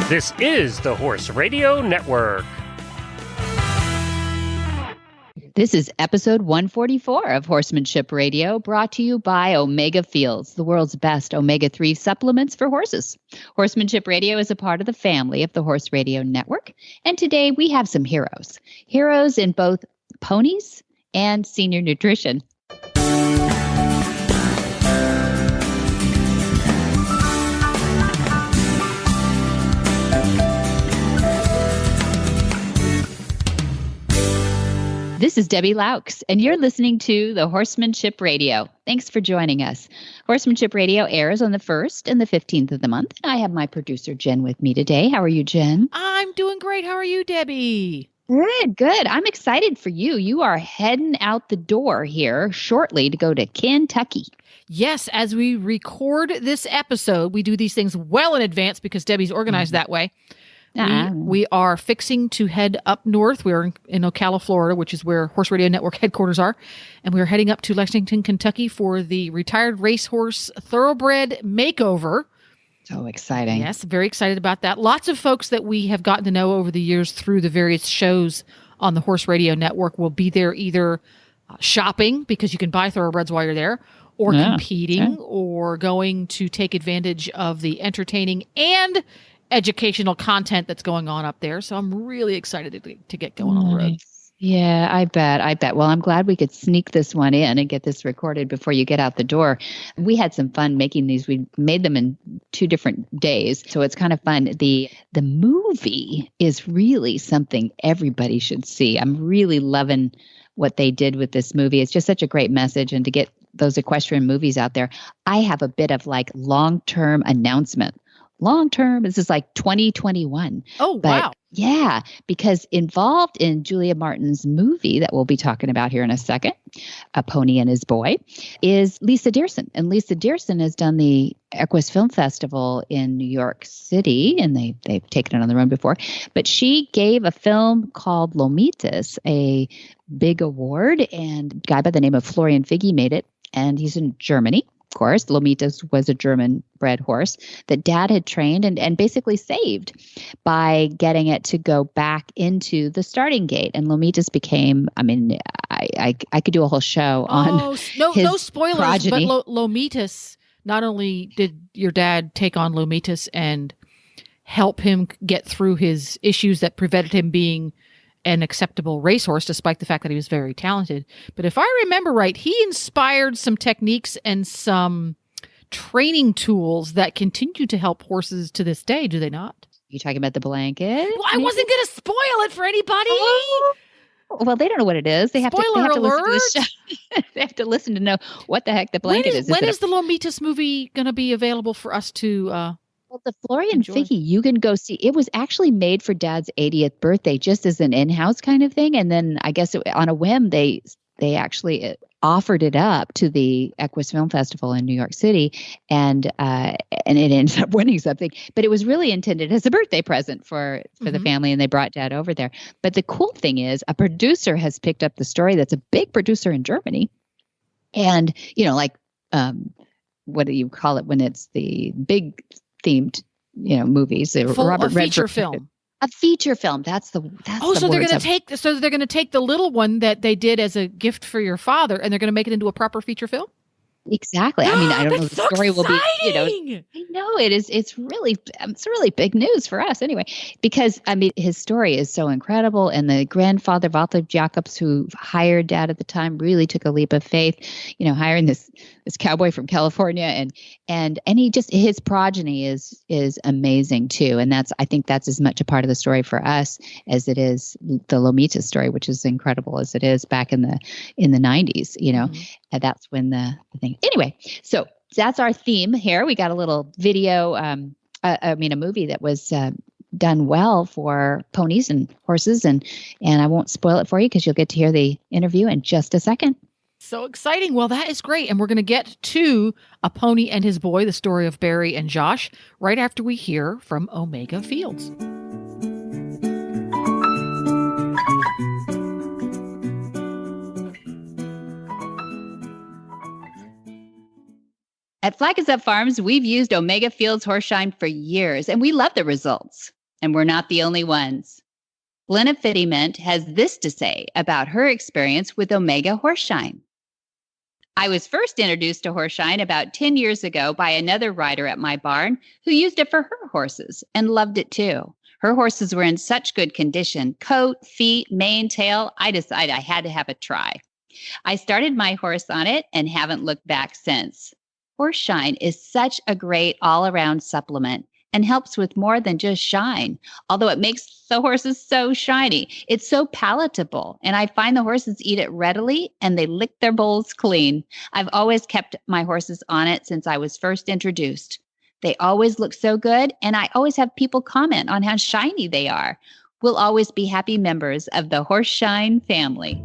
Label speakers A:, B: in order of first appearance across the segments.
A: This is the Horse Radio Network.
B: This is episode 144 of Horsemanship Radio, brought to you by Omega Fields, the world's best omega-3 supplements for horses. Horsemanship Radio is a part of the family of the Horse Radio Network, and today we have some heroes. Heroes in both ponies and senior nutrition. This is Debbie Laux, and you're listening to the Horsemanship Radio. Thanks for joining us. Horsemanship Radio airs on the 1st and the 15th of the month. And I have my producer, Jen, with me today. How are you, Jen?
C: I'm doing great. How are you, Debbie?
B: Good. I'm excited for you. You are heading out the door here shortly to go to Kentucky.
C: Yes, as we record this episode, we do these things well in advance because Debbie's organized that way. We are fixing to head up north. We're in Ocala, Florida, which is where Horse Radio Network headquarters are. And we're heading up to Lexington, Kentucky for the Retired Racehorse Thoroughbred Makeover.
B: So exciting.
C: Yes, very excited about that. Lots of folks that we have gotten to know over the years through the various shows on the Horse Radio Network will be there either shopping, because you can buy thoroughbreds while you're there, or competing, or going to take advantage of the entertaining and educational content that's going on up there. So I'm really excited to get going on the road.
B: Yeah, I bet. Well, I'm glad we could sneak this one in and get this recorded before you get out the door. We had some fun making these. We made them in 2 different days, so it's kind of fun. The movie is really something everybody should see. I'm really loving what they did with this movie. It's just such a great message, and to get those equestrian movies out there. I have a bit of like long-term announcement. Long-term, this is like 2021.
C: Oh, wow.
B: Yeah, because involved in Julia Martin's movie that we'll be talking about here in a second, A Pony and His Boy, is Lisa Dearson. And Lisa Dearson has done the Equus Film Festival in New York City, and they've taken it on the road before. But she gave a film called Lomitas a big award, and a guy by the name of Florian Figge made it, and he's in Germany. Of course, Lomitas was a German-bred horse that Dad had trained and basically saved by getting it to go back into the starting gate. And Lomitas became, I could do a whole show on
C: no spoilers,
B: progeny.
C: But Lomitas, not only did your dad take on Lomitas and help him get through his issues that prevented him being an acceptable racehorse, despite the fact that he was very talented. But if I remember right, he inspired some techniques and some training tools that continue to help horses to this day, do they not?
B: You talking about the blanket?
C: Well, I wasn't going to spoil it for anybody.
B: Oh. Well, they don't know what it is. They have to listen to this show. They have to listen to know what the heck the blanket is.
C: When is the Lomitas movie going to be available for us to
B: Well, the Florian Figge, you can go see. It was actually made for Dad's 80th birthday, just as an in-house kind of thing. And then I guess on a whim, they actually offered it up to the Equus Film Festival in New York City, and it ended up winning something. But it was really intended as a birthday present for the family, and they brought Dad over there. But the cool thing is, a producer has picked up the story. That's a big producer in Germany, and what do you call it when it's the big themed, movies?
C: Robert feature film.
B: A feature film. That's so
C: they're going to take the little one that they did as a gift for your father, and they're going to make it into a proper feture film.
B: Exactly. I mean, I don't know. The story will be,
C: exciting!
B: I know it is. It's really big news for us anyway, because his story is so incredible. And the grandfather, Walter Jacobs, who hired Dad at the time, really took a leap of faith, hiring this cowboy from California, and he just, his progeny is amazing too. And I think that's as much a part of the story for us as it is the Lomitas story, which is incredible as it is back in the 90s, and that's when the thing. Anyway, so that's our theme here. We got a little video, a movie that was done well for ponies and horses, and I won't spoil it for you because you'll get to hear the interview in just a second.
C: So exciting. Well, that is great. And we're going to get to A Pony and His Boy, the story of Barry and Josh, right after we hear from Omega Fields.
B: At Flack Is Up Farms, we've used Omega Fields Horseshine for years, and we love the results. And we're not the only ones. Glenna Fittiment has this to say about her experience with Omega Horseshine. I was first introduced to Horseshine about 10 years ago by another rider at my barn who used it for her horses and loved it too. Her horses were in such good condition, coat, feet, mane, tail, I decided I had to have a try. I started my horse on it and haven't looked back since. Horseshine is such a great all-around supplement and helps with more than just shine, although it makes the horses so shiny. It's so palatable, and I find the horses eat it readily and they lick their bowls clean. I've always kept my horses on it since I was first introduced. They always look so good, and I always have people comment on how shiny they are. We'll always be happy members of the Horseshine family.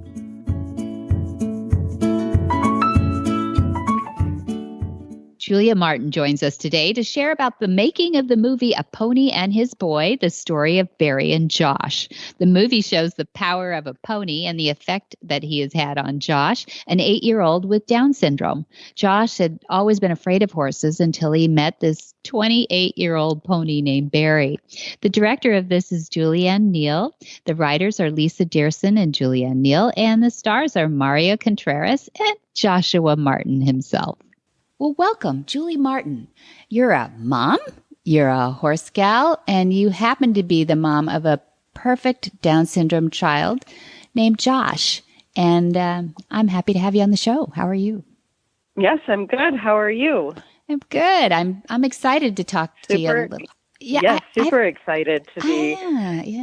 B: Julia Martin joins us today to share about the making of the movie A Pony and His Boy, the story of Barry and Josh. The movie shows the power of a pony and the effect that he has had on Josh, an 8-year-old with Down syndrome. Josh had always been afraid of horses until he met this 28-year-old pony named Barry. The director of this is Julianne Neal. The writers are Lisa Dearson and Julianne Neal, and the stars are Mario Contreras and Joshua Martin himself. Well, welcome, Julie Martin. You're a mom, you're a horse gal, and you happen to be the mom of a perfect Down syndrome child named Josh. And I'm happy to have you on the show. How are you?
D: Yes, I'm good. How are you?
B: I'm good. I'm excited to talk to you a little.
D: Yeah, yes, super excited to be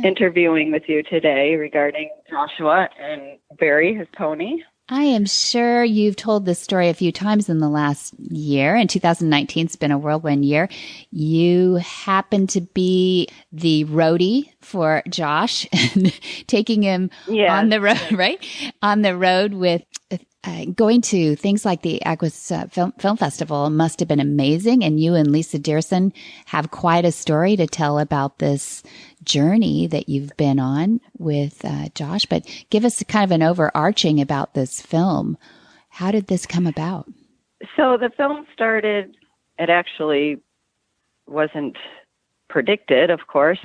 D: interviewing with you today regarding Joshua and Barry, his pony.
B: I am sure you've told this story a few times in the last year, and 2019 has been a whirlwind year. You happen to be the roadie for Josh, taking him on the road, right? On the road with going to things like the Aguas Film Festival must have been amazing. And you and Lisa Dearson have quite a story to tell about this journey that you've been on with Josh. But give us kind of an overarching about this film. How did this come about?
D: So the film started, it actually wasn't predicted, of course.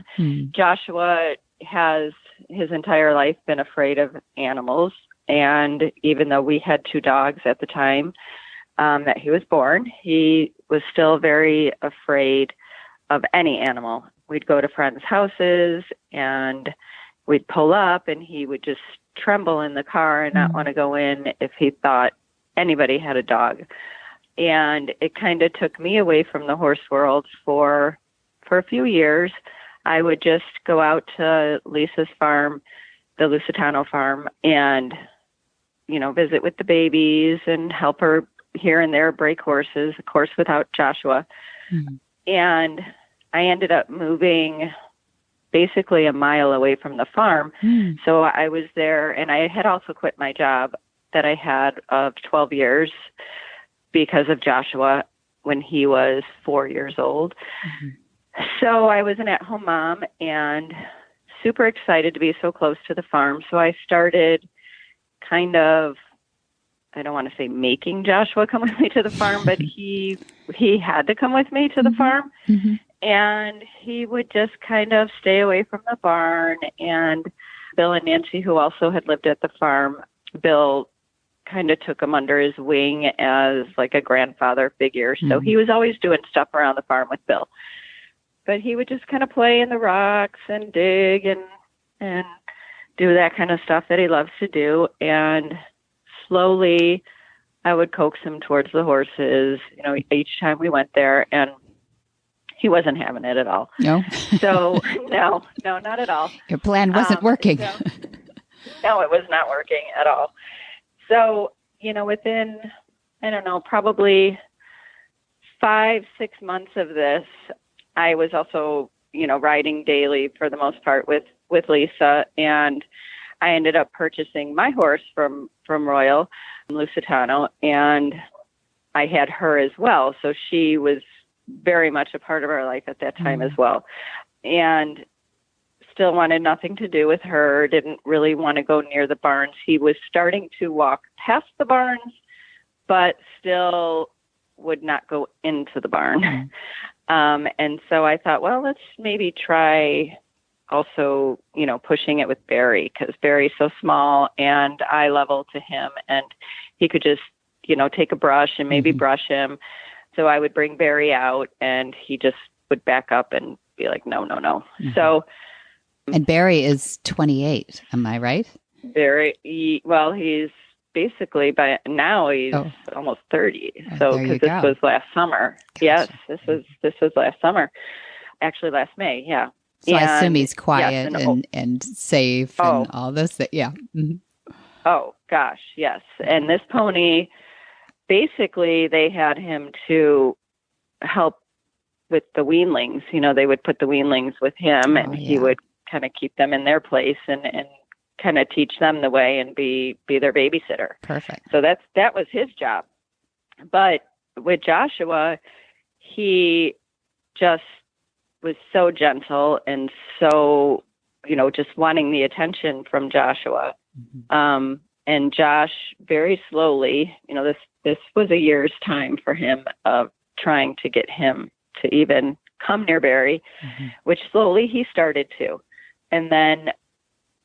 D: Joshua has his entire life been afraid of animals. And even though we had 2 dogs at the time that he was born, he was still very afraid of any animal. We'd go to friends' houses and we'd pull up and he would just tremble in the car and not want to go in if he thought anybody had a dog. And it kind of took me away from the horse world for a few years. I would just go out to Lisa's farm, the Lusitano farm, and visit with the babies and help her here and there break horses, of course, without Joshua. And I ended up moving basically a mile away from the farm. So I was there, and I had also quit my job that I had of 12 years because of Joshua when he was 4 years old. So I was an at-home mom and super excited to be so close to the farm. So I started kind of, I don't want to say making Joshua come with me to the farm, but he had to come with me to the farm. And he would just kind of stay away from the barn. And Bill and Nancy, who also had lived at the farm, Bill kind of took him under his wing as like a grandfather figure. So he was always doing stuff around the farm with Bill. But he would just kind of play in the rocks and dig and do that kind of stuff that he loves to do. And slowly I would coax him towards the horses, each time we went there, and he wasn't having it at all.
B: No.
D: So no, not at all.
B: Your plan wasn't working.
D: No, it was not working at all. So, within, I don't know, probably 5-6 months of this, I was also, riding daily for the most part with Lisa, and I ended up purchasing my horse from Royal Lusitano, and I had her as well. So she was very much a part of our life at that time as well. And still wanted nothing to do with her, didn't really want to go near the barns. He was starting to walk past the barns, but still would not go into the barn. And so I thought, well, let's maybe try also, pushing it with Barry, because Barry's so small and eye level to him, and he could just, take a brush and maybe brush him. So I would bring Barry out and he just would back up and be like, no. So.
B: And Barry is 28. Am I right?
D: Barry, he's basically, by now he's almost 30. So, because this was last summer. Gotcha. Yes, this was last summer. Actually, last May. Yeah.
B: So I assume he's quiet and safe and all this. Yeah. Mm-hmm.
D: Oh gosh, yes. And this pony, basically, they had him to help with the weanlings. They would put the weanlings with him, and he would kind of keep them in their place and kind of teach them the way and be their babysitter.
B: Perfect.
D: So that was his job. But with Joshua, he just was so gentle and so, just wanting the attention from Joshua. Mm-hmm. And Josh very slowly, this was a year's time for him of trying to get him to even come near Barry, which slowly he started to. And then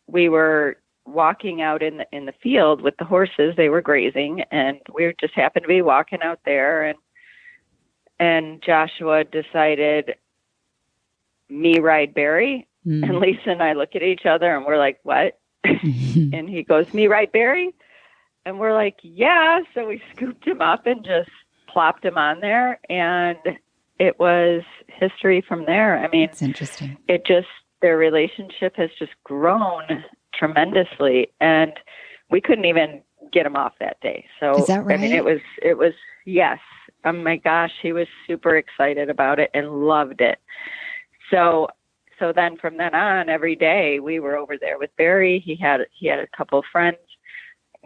D: we were walking out in the field with the horses. They were grazing, and we just happened to be walking out there, and Joshua decided, me ride Barry. And Lisa and I look at each other and we're like, what? And he goes, me ride Barry? And we're like, yeah. So we scooped him up and just plopped him on there, and it was history from there. I mean,
B: it's interesting.
D: Their relationship has just grown tremendously, and we couldn't even get him off that day. So,
B: is that right?
D: I mean, it was, yes. Oh my gosh, he was super excited about it and loved it. So then from then on, every day we were over there with Barry. He had a couple of friends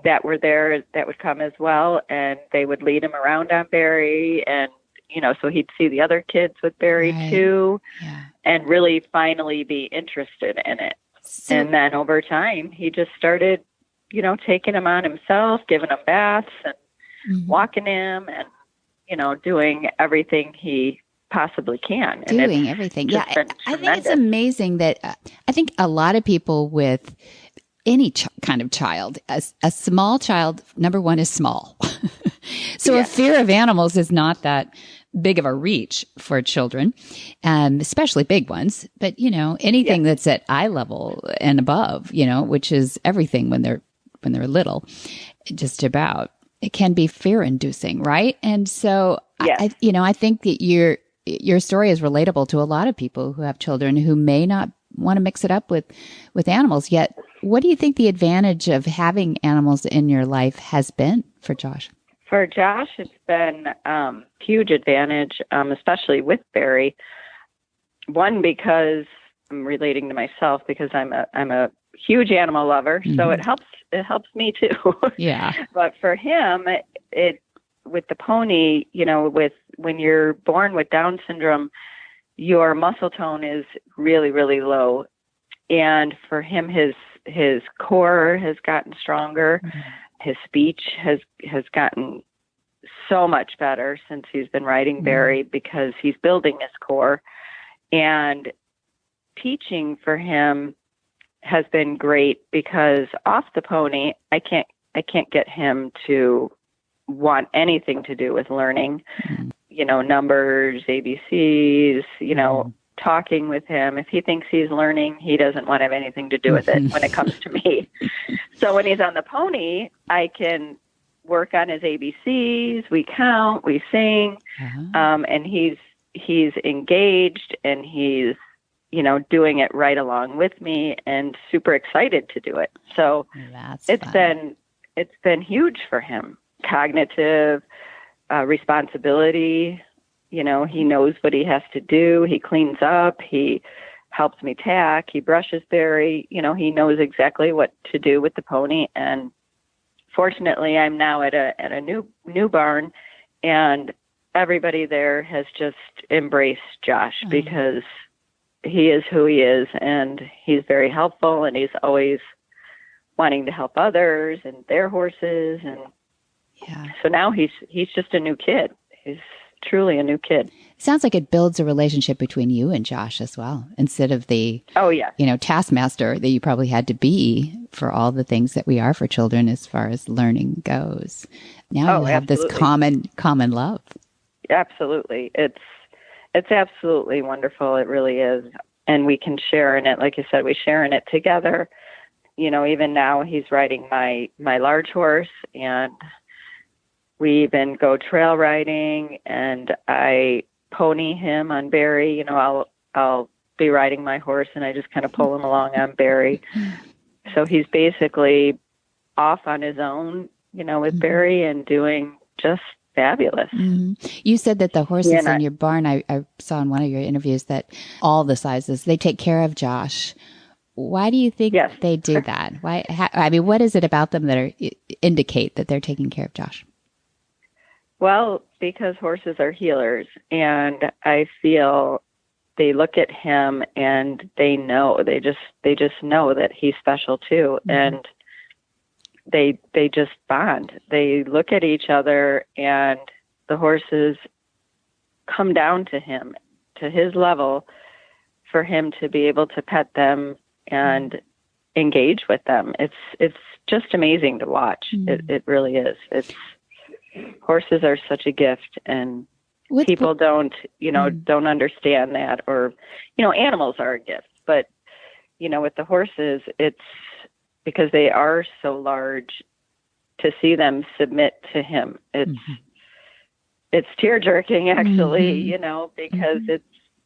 D: that were there that would come as well, and they would lead him around on Barry, and so he'd see the other kids with Barry too, and really finally be interested in it. And then over time, he just started, taking him on himself, giving him baths and walking him, and, doing everything he possibly can.
B: Doing everything. Yeah. I think it's amazing that I think a lot of people with any kind of child, a small child, number one, is small. So a fear of animals is not that big of a reach for children, especially big ones. But, anything that's at eye level and above, which is everything when they're little, just about, it can be fear inducing. Right. And so, I think that your story is relatable to a lot of people who have children who may not want to mix it up with animals. Yet, what do you think the advantage of having animals in your life has been for Josh?
D: For Josh, it's been huge advantage, especially with Barry. One, because I'm relating to myself, because I'm a huge animal lover, so it helps me too.
B: Yeah.
D: But for him, it with the pony, when you're born with Down syndrome, your muscle tone is really, really low, and for him, his core has gotten stronger. His speech has gotten so much better since he's been riding Barry, because he's building his core, and teaching for him has been great, because off the pony, I can't get him to want anything to do with learning, numbers, ABCs, talking with him. If he thinks he's learning, he doesn't want to have anything to do with it when it comes to me. So when he's on the pony, I can work on his ABCs. We count, we sing, and he's engaged, and he's, doing it right along with me, and super excited to do it. So it's been huge for him. Cognitive responsibility. He knows what he has to do. He cleans up. He helps me tack. He brushes Barry. He knows exactly what to do with the pony. And fortunately, I'm now at a new barn, and everybody there has just embraced Josh, because he is who he is, and he's very helpful, and he's always wanting to help others and their horses. And so now he's just a new kid. He's truly a new kid.
B: Sounds like it builds a relationship between you and Josh as well, instead of the,
D: Oh, yeah.
B: taskmaster that you probably had to be for all the things that we are for children as far as learning goes. Now you have
D: absolutely.
B: this common love.
D: Absolutely. It's absolutely wonderful. It really is. And we can share in it. Like you said, we share in it together. Even now he's riding my large horse, and we even go trail riding, and I pony him on Barry. I'll be riding my horse and I just kind of pull him along on Barry. So he's basically off on his own, with Barry, and doing just fabulous.
B: Mm-hmm. You said that the horses in your barn, I saw in one of your interviews that all the sizes, they take care of Josh. Why do you think they do that? What is it about them that indicate that they're taking care of Josh?
D: Well, because horses are healers, and I feel they look at him and they know, they just know that he's special too. Mm-hmm. And they just bond. They look at each other, and the horses come down to him, to his level, for him to be able to pet them and engage with them. It's just amazing to watch. Mm-hmm. It really is. Horses are such a gift, and people don't understand that, or, animals are a gift, but, with the horses, it's because they are so large, to see them submit to him. It's tear jerking, actually, because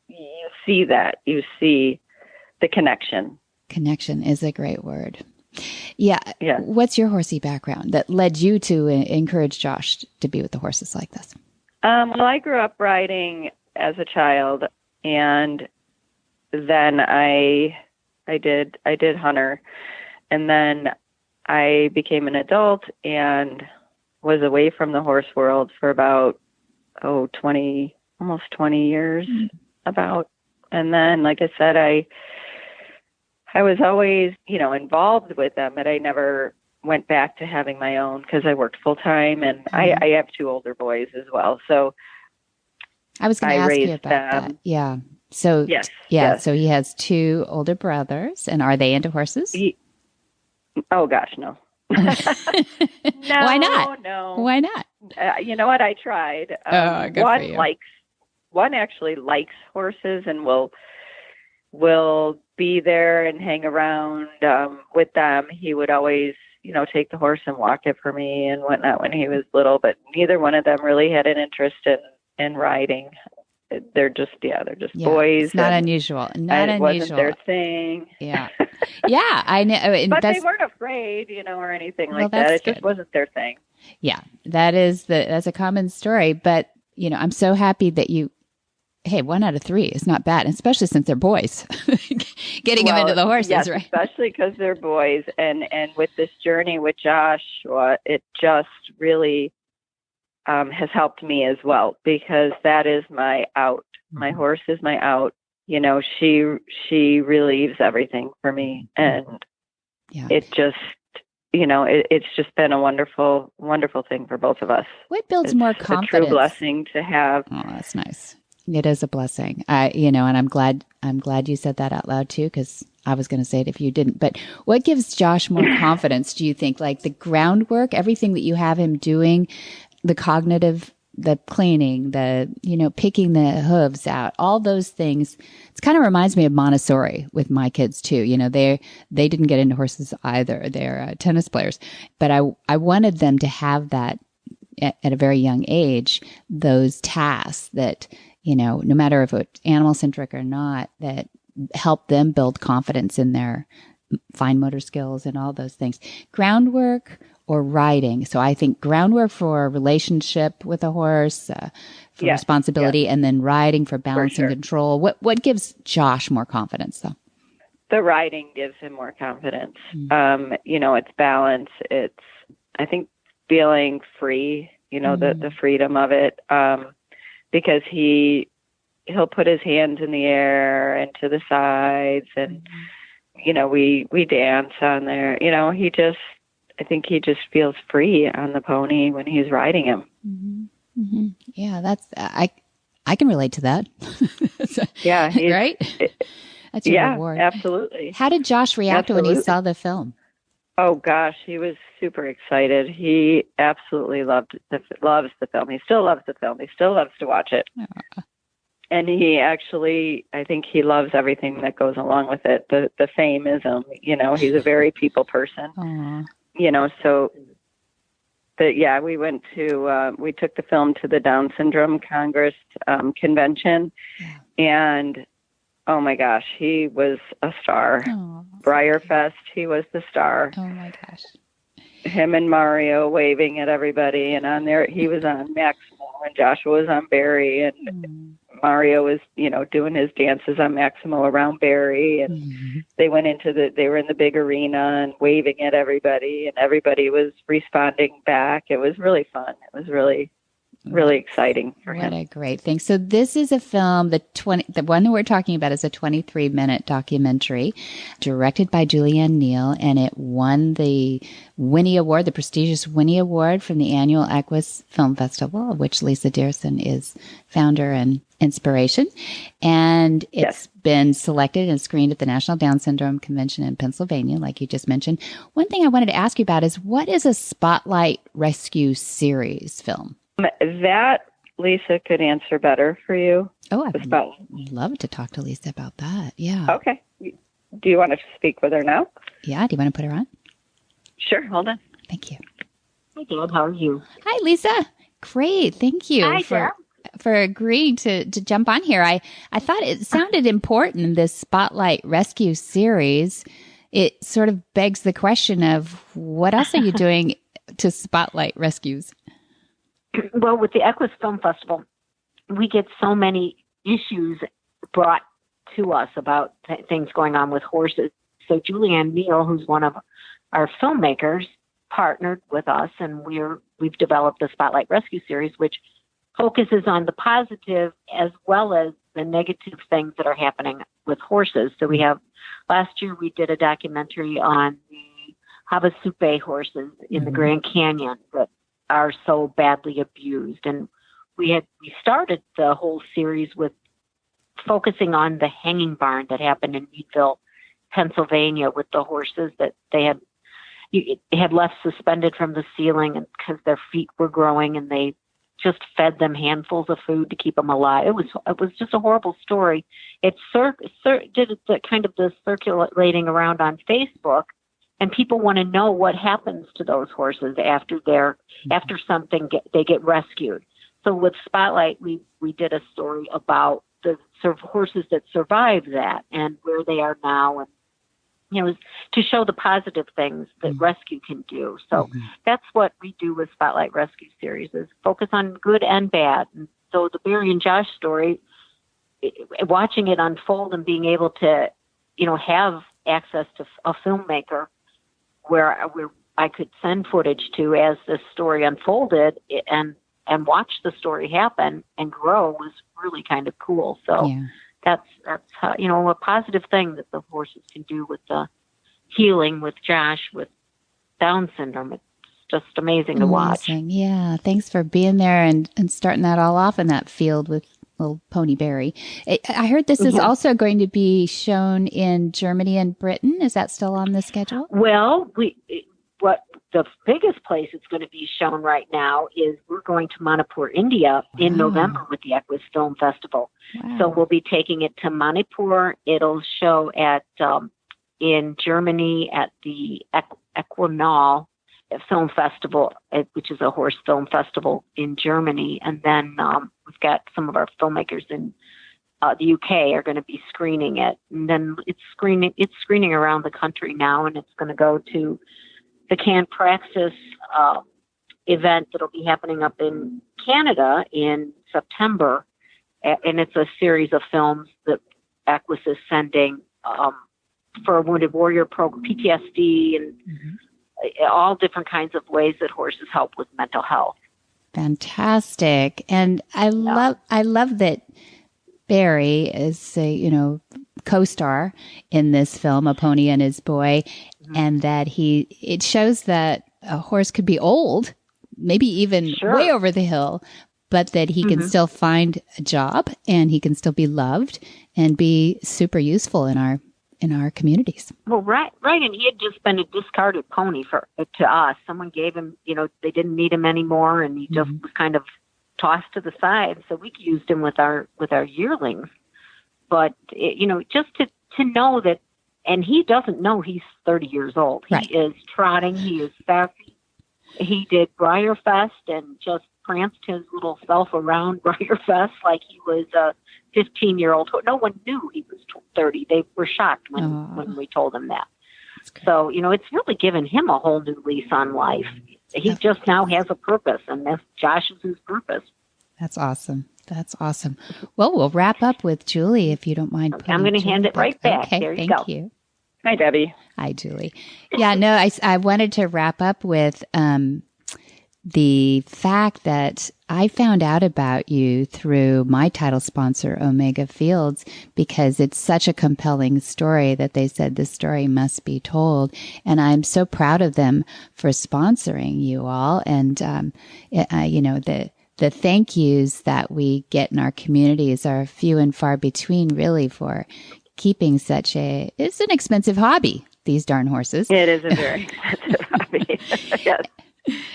D: you see the connection.
B: Connection is a great word. Yeah. What's your horsey background that led you to encourage Josh to be with the horses like this?
D: Well, I grew up riding as a child, and then I did hunter, and then I became an adult and was away from the horse world for about almost 20 years, about. And then, like I said, I was always, involved with them, but I never went back to having my own because I worked full time, and I have two older boys as well. So
B: I was going to ask you about that. Yeah. So yes. So he has two older brothers, and are they into horses?
D: Oh gosh, no. No.
B: Why not?
D: No.
B: Why not?
D: You know what? I tried. One actually likes horses and will be there and hang around with them. He would always, take the horse and walk it for me and whatnot when he was little, but neither one of them really had an interest in riding. They're just boys.
B: It's not unusual.
D: It wasn't their thing.
B: Yeah. Yeah, I know.
D: But they weren't afraid, or anything like that. It just wasn't their thing.
B: Yeah, that's a common story. But, I'm so happy that hey, 1 out of 3 is not bad, especially since they're boys. Getting them into the horses, right?
D: Especially because they're boys. And with this journey with Joshua, it just really has helped me as well, because that is my out. My horse is my out. She relieves everything for me. And it just, it's just been a wonderful, wonderful thing for both of us.
B: What builds more confidence?
D: It's a true blessing to have.
B: Oh, that's nice. It is a blessing. And I'm glad you said that out loud too, because I was going to say it if you didn't. But what gives Josh more confidence, do you think? Like the groundwork, everything that you have him doing, the cognitive, the cleaning, the, picking the hooves out, all those things. It kind of reminds me of Montessori with my kids too. They didn't get into horses either. They're tennis players, but I wanted them to have that at a very young age, those tasks that, no matter if it's animal centric or not, that help them build confidence in their fine motor skills and all those things. Groundwork or riding. So I think groundwork for a relationship with a horse, for responsibility, and then riding for balance and control. What gives Josh more confidence, though?
D: The riding gives him more confidence. Mm-hmm. It's balance. It's, I think, feeling free, the freedom of it, because he'll put his hands in the air and to the sides, and, we dance on there. I think he just feels free on the pony when he's riding him.
B: Mm-hmm. Mm-hmm. Yeah, that's, I I can relate to that.
D: Yeah.
B: Right? That's your reward.
D: Absolutely.
B: How did Josh react when he saw the film?
D: Oh gosh, he was super excited. He absolutely loves the film. He still loves the film. He still loves to watch it. And he actually, I think he loves everything that goes along with it. The fameism, he's a very people person. So we went to, we took the film to the Down Syndrome Congress convention, and oh my gosh, he was a star. BreyerFest, he was the star.
B: Oh my gosh.
D: Him and Mario waving at everybody, and on there, he was on Maximo, and Joshua was on Barry, and Mario was, doing his dances on Maximo around Barry, and they were in the big arena and waving at everybody, and everybody was responding back. It was really fun. It was really, really exciting for him.
B: What a great thing. So this is a film, the one that we're talking about is a 23-minute documentary directed by Julianne Neal, and it won the Winnie Award, the prestigious Winnie Award from the annual Equus Film Festival, of which Lisa Dearson is founder and inspiration. And it's been selected and screened at the National Down Syndrome Convention in Pennsylvania, like you just mentioned. One thing I wanted to ask you about is, what is a Spotlight Rescue Series film?
D: That Lisa could answer better for you.
B: Oh, I'd love to talk to Lisa about that. Yeah.
D: Okay. Do you want to speak with her now?
B: Yeah. Do you want to put her on?
D: Sure. Hold on.
B: Thank you.
E: Hi, Deb. How are you?
B: Hi, Lisa. Great. Thank you for agreeing to jump on here. I thought it sounded important, this Spotlight Rescue Series. It sort of begs the question of, what else are you doing to spotlight rescues?
E: Well, with the Equus Film Festival, we get so many issues brought to us about things going on with horses. So Julianne Neal, who's one of our filmmakers, partnered with us, and we've developed the Spotlight Rescue Series, which focuses on the positive as well as the negative things that are happening with horses. So last year we did a documentary on the Havasupai horses in the Grand Canyon that are so badly abused. And we started the whole series with focusing on the hanging barn that happened in Meadville, Pennsylvania, with the horses that they had left suspended from the ceiling and because their feet were growing, and they just fed them handfuls of food to keep them alive. It was just a horrible story. It did the circulating around on Facebook. And people want to know what happens to those horses after they get rescued. So with Spotlight, we did a story about the horses that survived that and where they are now, and to show the positive things that rescue can do. So that's what we do with Spotlight Rescue Series, is focus on good and bad. And so the Barry and Josh story, watching it unfold and being able to, have access to a filmmaker where I could send footage to as this story unfolded and watch the story happen and grow was really kind of cool. So that's how, a positive thing that the horses can do with the healing with Josh with Down syndrome. It's just amazing to watch.
B: Yeah. Thanks for being there and starting that all off in that field with little Pony Barry. I heard this is also going to be shown in Germany and Britain. Is that still on the schedule?
E: Well, the biggest place it's going to be shown right now is we're going to Manipur, India in November with the Equus Film Festival. Wow. So we'll be taking it to Manipur. It'll show in Germany at the Equinol Film Festival, which is a horse film festival in Germany. And then we've got some of our filmmakers in the UK are going to be screening it. And then it's screening around the country now, and it's going to go to the Can Praxis event that'll be happening up in Canada in September. And it's a series of films that Equus is sending for a Wounded Warrior program, PTSD, and all different kinds of ways that horses help with mental health.
B: Fantastic. And I love that Barry is a, co-star in this film, A Pony and His Boy, and that it shows that a horse could be old, maybe even way over the hill, but that he can still find a job and he can still be loved and be super useful in our communities.
E: Well, right, and he had just been a discarded pony to us. Someone gave him, they didn't need him anymore, and he just was kind of tossed to the side. So we used him with our yearlings. But just to know that, and he doesn't know he's 30 years old. Right. He is trotting. He is sassy. He did Briarfest and just pranced his little self around Briarfest like he was a 15-year-old. No one knew he was 30. They were shocked when we told them that. So, it's really given him a whole new lease on life. He just now has a purpose, and Josh is his purpose.
B: That's awesome. That's awesome. Well, we'll wrap up with Julie, if you don't mind.
E: Okay, I'm going to hand it right back.
B: Okay,
E: there you
B: thank
E: go.
B: You.
D: Hi, Debbie.
B: Hi, Julie. Yeah, no, I wanted to wrap up with the fact that I found out about you through my title sponsor, Omega Fields, because it's such a compelling story that they said this story must be told. And I'm so proud of them for sponsoring you all. And, the thank yous that we get in our communities are few and far between, really, for keeping it's an expensive hobby, these darn horses.
D: It is a very expensive hobby. Yes.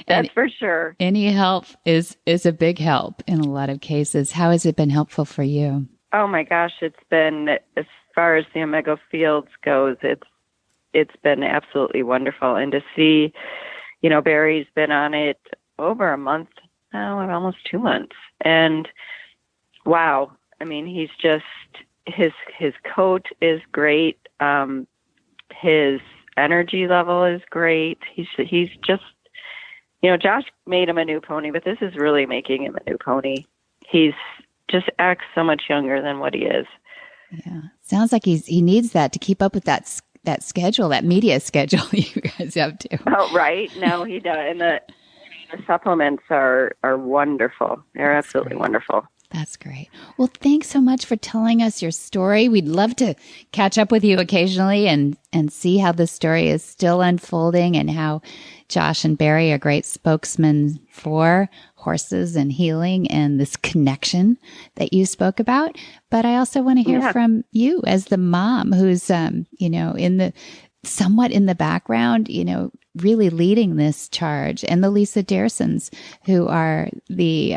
D: That's for sure.
B: Any help is a big help in a lot of cases. How has it been helpful for you?
D: Oh my gosh, it's been, as far as the Omega Fields goes, it's been absolutely wonderful. And to see, Barry's been on it over a month now, almost 2 months. And wow, I mean, he's just, his coat is great. His energy level is great. He's just, Josh made him a new pony, but this is really making him a new pony. He's just acts so much younger than what he is.
B: Yeah. Sounds like he needs that to keep up with that schedule, that media schedule you guys have to.
D: Oh, right. No, he does. And the supplements are wonderful. They're absolutely wonderful.
B: That's great. Well, thanks so much for telling us your story. We'd love to catch up with you occasionally and see how the story is still unfolding and how Josh and Barry are great spokesmen for horses and healing and this connection that you spoke about. But I also want to hear from you as the mom who's, somewhat in the background, really leading this charge, and the Lisa Dearsons, who are the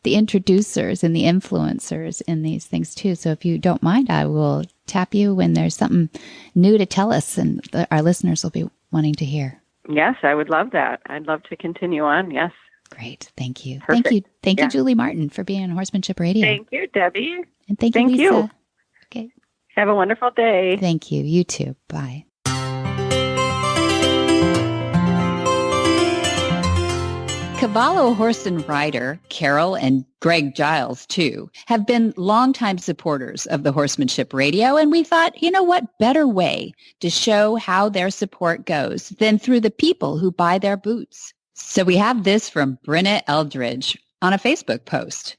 B: introducers and the influencers in these things too. So if you don't mind, I will tap you when there's something new to tell us, and our listeners will be wanting to hear.
D: Yes, I would love that. I'd love to continue on. Yes.
B: Great. Thank you.
D: Perfect.
B: Thank you, Julie Martin, for being on Horsemanship Radio.
D: Thank you, Debbie.
B: And thank you, Lisa.
D: You.
B: Okay.
D: Have a wonderful day.
B: Thank you. You too. Bye. Cavallo horse and rider, Carol and Greg Giles, too, have been longtime supporters of the Horsemanship Radio, and we thought, what better way to show how their support goes than through the people who buy their boots. So we have this from Brenna Eldridge on a Facebook post.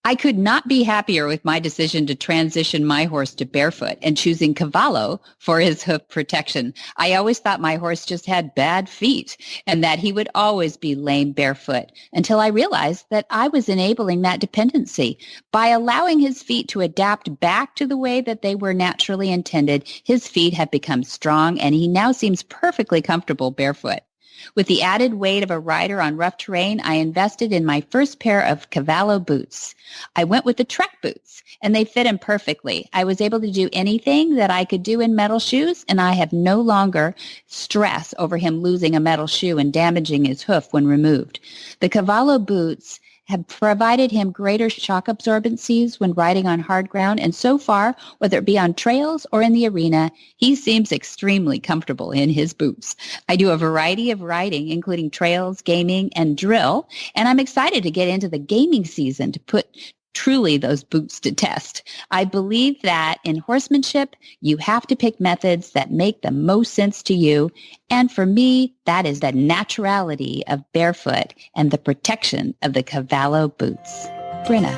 B: I could not be happier with my decision to transition my horse to barefoot and choosing Cavallo for his hoof protection. I always thought my horse just had bad feet and that he would always be lame barefoot until I realized that I was enabling that dependency. By allowing his feet to adapt back to the way that they were naturally intended, his feet have become strong and he now seems perfectly comfortable barefoot. With the added weight of a rider on rough terrain, I invested in my first pair of Cavallo boots. I went with the Trek boots, and they fit him perfectly. I was able to do anything that I could do in metal shoes, and I have no longer stress over him losing a metal shoe and damaging his hoof when removed. The Cavallo boots have provided him greater shock absorbencies when riding on hard ground, and so far, whether it be on trails or in the arena, he seems extremely comfortable in his boots. I do a variety of riding, including trails, gaming, and drill, and I'm excited to get into the gaming season to put truly those boots to test. I believe that in horsemanship, you have to pick methods that make the most sense to you. And for me, that is the naturality of barefoot and the protection of the Cavallo boots. Brenna.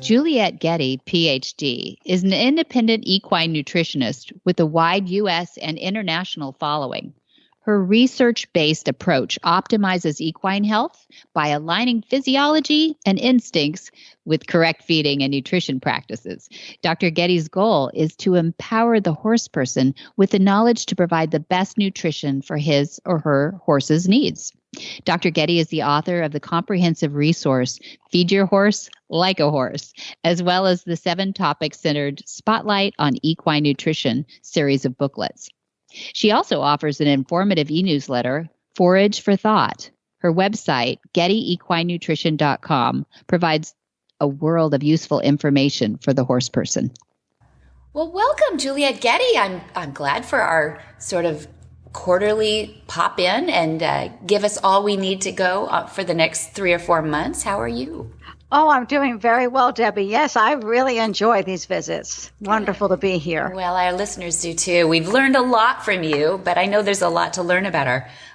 B: Juliette Getty, PhD, is an independent equine nutritionist with a wide U.S. and international following. Her research-based approach optimizes equine health by aligning physiology and instincts with correct feeding and nutrition practices. Dr. Getty's goal is to empower the horse person with the knowledge to provide the best nutrition for his or her horse's needs. Dr. Getty is the author of the comprehensive resource, Feed Your Horse Like a Horse, as well as the 7 topic-centered Spotlight on Equine Nutrition series of booklets. She also offers an informative e-newsletter, Forage for Thought. Her website, GettyEquineNutrition.com, provides a world of useful information for the horse person.
F: Well, welcome, Juliette Getty. I'm glad for our sort of quarterly pop in and give us all we need to go for the next 3 or 4 months. How are you?
G: Oh, I'm doing very well, Debbie. Yes, I really enjoy these visits. Wonderful to be here.
F: Well, our listeners do too. We've learned a lot from you, but I know there's a lot to learn about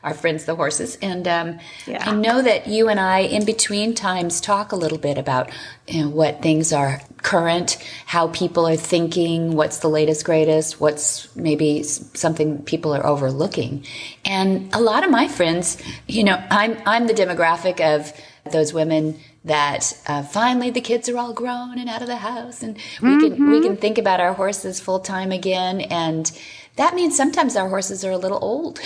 F: our friends, the horses. And I know that you and I, in between times, talk a little bit about what things are current, how people are thinking, what's the latest, greatest, what's maybe something people are overlooking. And a lot of my friends, I'm the demographic of those women that finally the kids are all grown and out of the house, and we can think about our horses full time again. And that means sometimes our horses are a little old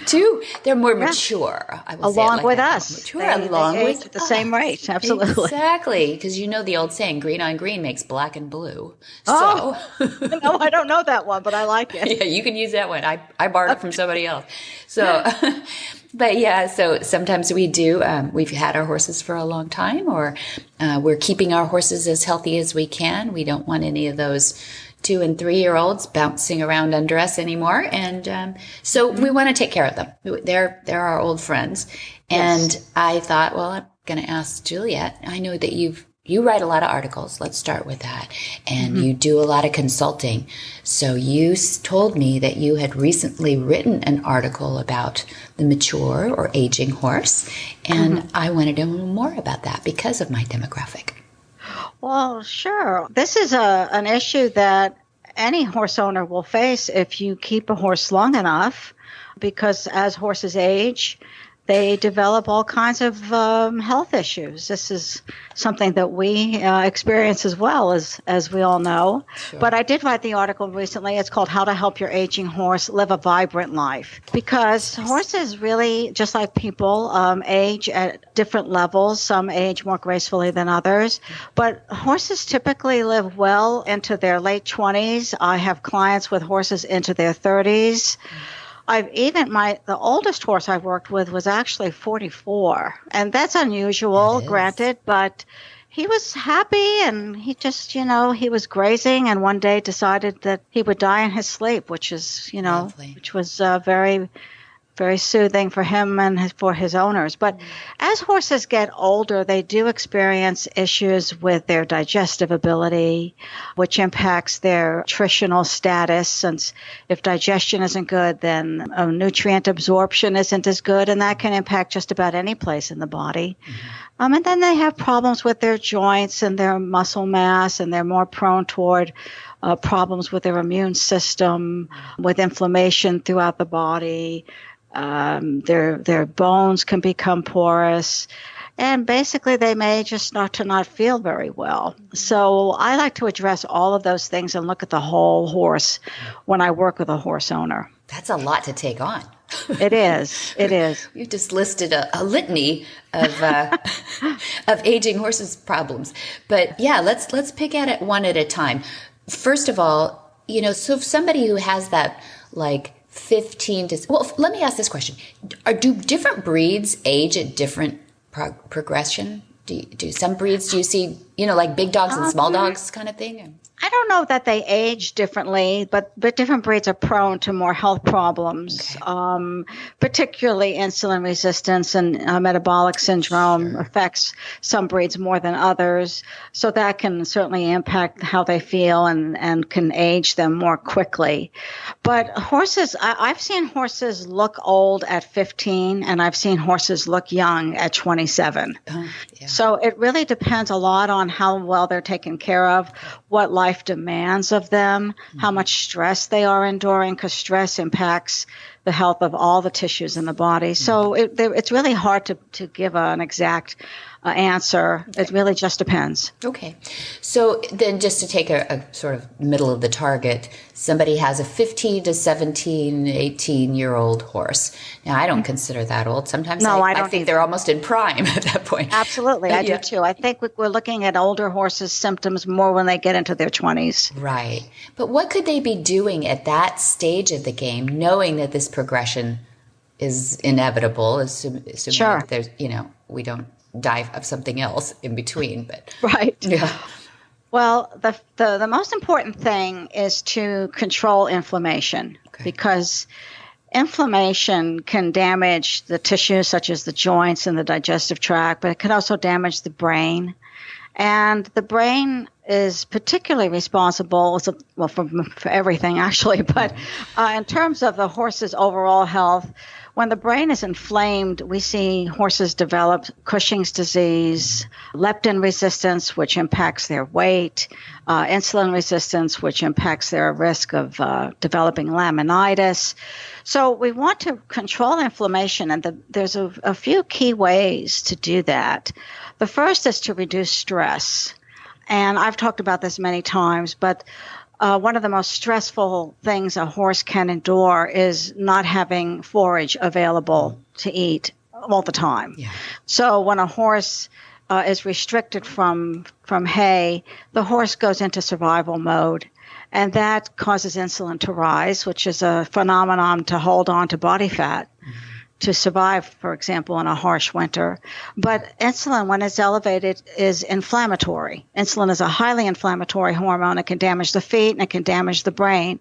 F: too. They're more mature. I will
G: along
F: say it like
G: with
F: that.
G: us,
F: Mature along
G: they
F: with
G: at the same rate. Absolutely,
F: exactly. Because the old saying, "Green on green makes black and blue."
G: Oh, so. No, I don't know that one, but I like it.
F: Yeah, you can use that one. I borrowed it from somebody else. So. But yeah, so sometimes we do, we've had our horses for a long time, or we're keeping our horses as healthy as we can. We don't want any of those 2 and 3 year olds bouncing around under us anymore. And so we want to take care of them. They're our old friends. And yes. I thought, well, I'm going to ask Juliette. I know that you write a lot of articles. Let's start with that. And you do a lot of consulting. So you told me that you had recently written an article about the mature or aging horse. And I wanted to know more about that because of my demographic.
G: Well, sure. This is an issue that any horse owner will face if you keep a horse long enough, because as horses age, they develop all kinds of health issues. This is something that we experience as well, as we all know. Sure. But I did write the article recently. It's called How to Help Your Aging Horse Live a Vibrant Life. Because horses really, just like people, age at different levels. Some age more gracefully than others. But horses typically live well into their late 20s. I have clients with horses into their 30s. The oldest horse I worked with was actually 44, and that's unusual, granted, but he was happy, and he just, he was grazing, and one day decided that he would die in his sleep, which is,
F: Lovely.
G: Which was very, very soothing for him and for his owners. But as horses get older, they do experience issues with their digestive ability, which impacts their nutritional status. Since if digestion isn't good, then nutrient absorption isn't as good, and that can impact just about any place in the body. And then they have problems with their joints and their muscle mass, and they're more prone toward problems with their immune system, with inflammation throughout the body. Their bones can become porous, and basically they may just start to not feel very well. So I like to address all of those things and look at the whole horse when I work with a horse owner.
F: That's a lot to take on.
G: It is. It is.
F: You just listed a litany of of aging horses' problems. But yeah, let's pick at it one at a time. First of all, so if somebody who has that 15 to... Well, let me ask this question. Do different breeds age at different progression? Do some breeds, do you see, like big dogs and small dogs kind of thing?
G: I don't know that they age differently, but different breeds are prone to more health problems, particularly insulin resistance and metabolic syndrome affects some breeds more than others. So that can certainly impact how they feel and can age them more quickly. But horses, I've seen horses look old at 15, and I've seen horses look young at 27. So it really depends a lot on how well they're taken care of, what life demands of them, how much stress they are enduring, because stress impacts the health of all the tissues in the body. So it's really hard to give an exact answer. It really just depends.
F: Okay. So then just to take a sort of middle of the target, somebody has a 15 to 17, 18-year-old horse. Now, I don't consider that old. Sometimes I don't think they're almost in prime at that point.
G: Absolutely. I do too. I think we're looking at older horses' symptoms more when they get into their 20s.
F: Right. But what could they be doing at that stage of the game, knowing that this progression is inevitable, assuming that there's, we don't die of something else in between, but
G: right.
F: Yeah.
G: Well, the most important thing is to control inflammation, because inflammation can damage the tissues such as the joints and the digestive tract, but it can also damage the brain. And the brain is particularly responsible, for everything actually, but in terms of the horse's overall health, when the brain is inflamed, we see horses develop Cushing's disease, leptin resistance, which impacts their weight, insulin resistance, which impacts their risk of developing laminitis. So we want to control inflammation, and there's a few key ways to do that. The first is to reduce stress. And I've talked about this many times, but one of the most stressful things a horse can endure is not having forage available to eat all the time. Yeah. So when a horse is restricted from hay, the horse goes into survival mode, and that causes insulin to rise, which is a phenomenon to hold on to body fat. To survive, for example, in a harsh winter. But insulin, when it's elevated, is inflammatory. Insulin is a highly inflammatory hormone. It can damage the feet and it can damage the brain.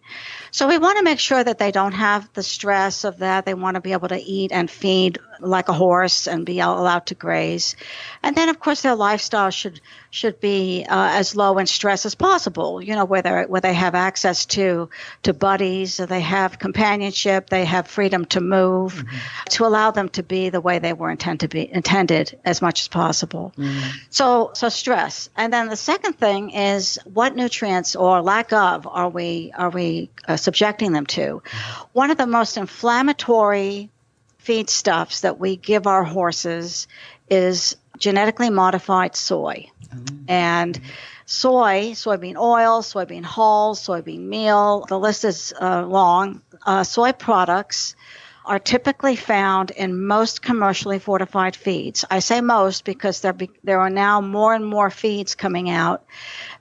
G: So we want to make sure that they don't have the stress of that. They want to be able to eat and feed like a horse and be allowed to graze. And then, of course, their lifestyle should be as low in stress as possible, where they have access to buddies, they have companionship, they have freedom to move, to allow them to be the way they were intended as much as possible. So stress. And then the second thing is, what nutrients or lack of are we subjecting them to? One of the most inflammatory feedstuffs that we give our horses is genetically modified soy. And soybean oil, soybean hulls, soybean meal, the list is long. Soy products are typically found in most commercially fortified feeds. I say most because there are now more and more feeds coming out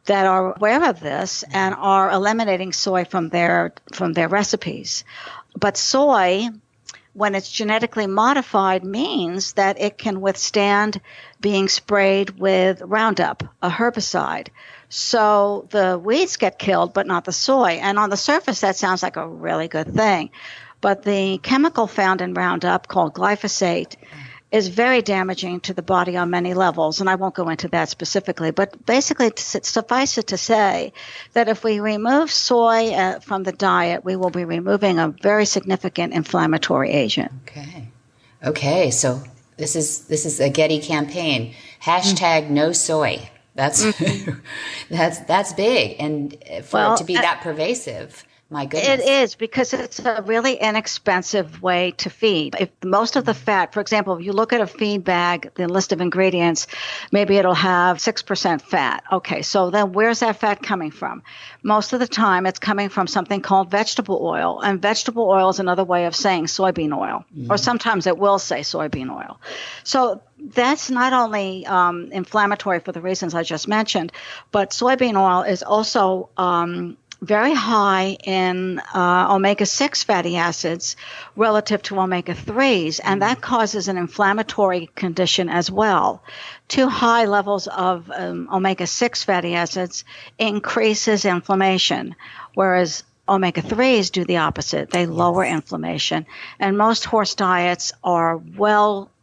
G: that are aware of this and are eliminating soy from their recipes. But soy, when it's genetically modified, means that it can withstand being sprayed with Roundup, a herbicide. So the weeds get killed, but not the soy. And on the surface, that sounds like a really good thing. But the chemical found in Roundup, called glyphosate, is very damaging to the body on many levels. And I won't go into that specifically, but basically suffice it to say that if we remove soy from the diet, we will be removing a very significant inflammatory agent.
F: Okay. So this is a Getty campaign. # no soy. That's that's big. And for it to be that pervasive. My goodness.
G: It is, because it's a really inexpensive way to feed. If most of the fat, for example, if you look at a feed bag, the list of ingredients, maybe it'll have 6% fat. Okay, so then where's that fat coming from? Most of the time it's coming from something called vegetable oil. And vegetable oil is another way of saying soybean oil. Or sometimes it will say soybean oil. So that's not only inflammatory for the reasons I just mentioned, but soybean oil is also very high in omega-6 fatty acids relative to omega-3s, and that causes an inflammatory condition as well. Too high levels of omega-6 fatty acids increases inflammation, whereas omega-3s do the opposite. They lower inflammation, and most horse diets are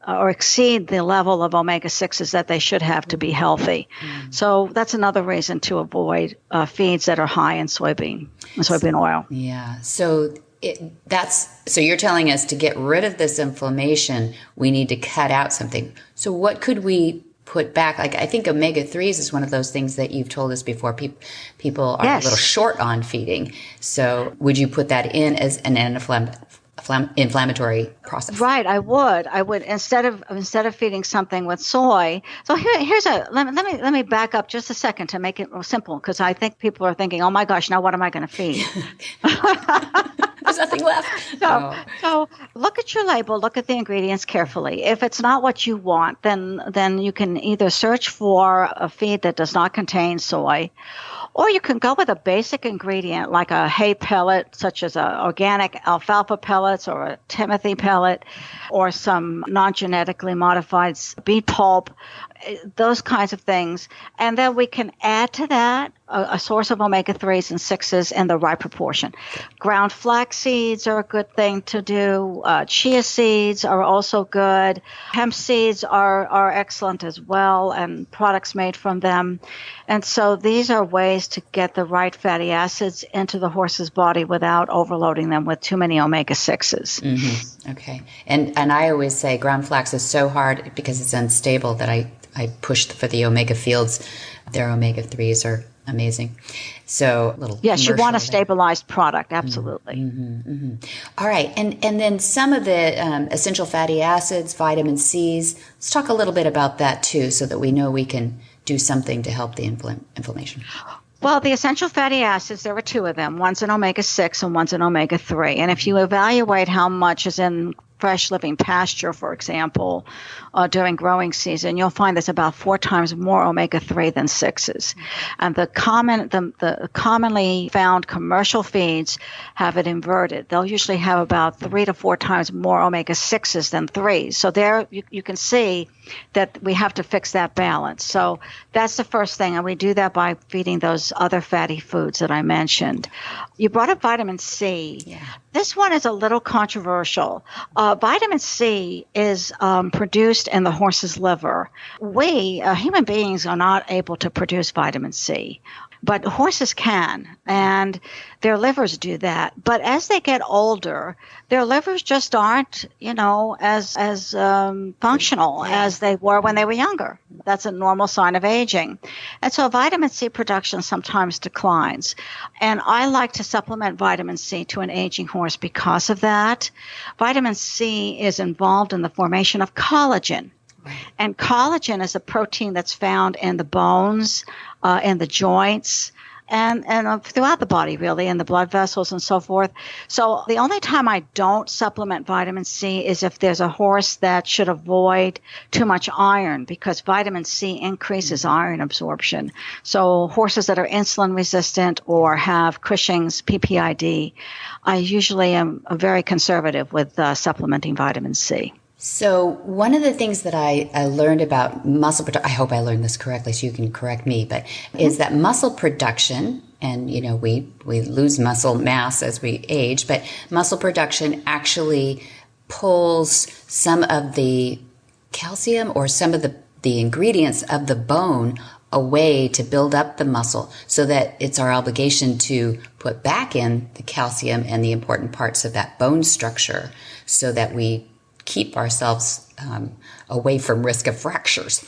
G: or exceed the level of omega-6s that they should have to be healthy. So that's another reason to avoid feeds that are high in soybean oil.
F: Yeah. So so you're telling us to get rid of this inflammation, we need to cut out something. So what could we put back? Like, I think omega-3s is one of those things that you've told us before. People are a little short on feeding. So would you put that in as an inflammatory process.
G: Right, I would instead of feeding something with soy. So let me back up just a second to make it simple, because I think people are thinking, oh my gosh, now what am I going to feed?
F: There's nothing left.
G: So look at your label, look at the ingredients carefully. If it's not what you want, then you can either search for a feed that does not contain soy, or you can go with a basic ingredient like a hay pellet, such as a organic alfalfa pellets or a Timothy pellet, or some non-genetically modified beet pulp, those kinds of things. And then we can add to that a source of omega-3s and 6s in the right proportion. Ground flax seeds are a good thing to do. Chia seeds are also good. Hemp seeds are excellent as well, and products made from them. And so these are ways to get the right fatty acids into the horse's body without overloading them with too many omega-6s.
F: Mm-hmm. Okay. And I always say ground flax is so hard because it's unstable that I pushed for the omega fields. Their omega-3s are amazing. So
G: yes, you want a stabilized product. Absolutely.
F: Mm-hmm, mm-hmm. All right. And then some of the essential fatty acids, vitamin C's. Let's talk a little bit about that too, so that we know we can do something to help the inflammation.
G: Well, the essential fatty acids, there are two of them. One's an omega-6 and one's an omega-3. And if you evaluate how much is in fresh living pasture, for example, during growing season, you'll find there's about 4 times more omega-3 than 6s. And the commonly found commercial feeds have it inverted. They'll usually have about 3 to 4 times more omega-6s than 3s. So there you can see that we have to fix that balance. So that's the first thing, and we do that by feeding those other fatty foods that I mentioned. You brought up vitamin C.
F: Yeah.
G: This one is a little controversial. Vitamin C is produced in the horse's liver. We, human beings, are not able to produce vitamin C, but horses can, and their livers do that. But as they get older, their livers just aren't, as functional as they were when they were younger. That's a normal sign of aging. And so vitamin C production sometimes declines. And I like to supplement vitamin C to an aging horse because of that. Vitamin C is involved in the formation of collagen. And collagen is a protein that's found in the bones, in the joints, and throughout the body, really, in the blood vessels and so forth. So the only time I don't supplement vitamin C is if there's a horse that should avoid too much iron, because vitamin C increases iron absorption. So horses that are insulin resistant or have Cushing's, PPID, I usually am very conservative with supplementing vitamin C.
F: So one of the things that I learned about muscle production, I hope I learned this correctly so you can correct me, but is that muscle production, and we lose muscle mass as we age, but muscle production actually pulls some of the calcium or some of the ingredients of the bone away to build up the muscle, so that it's our obligation to put back in the calcium and the important parts of that bone structure so that we keep ourselves away from risk of fractures.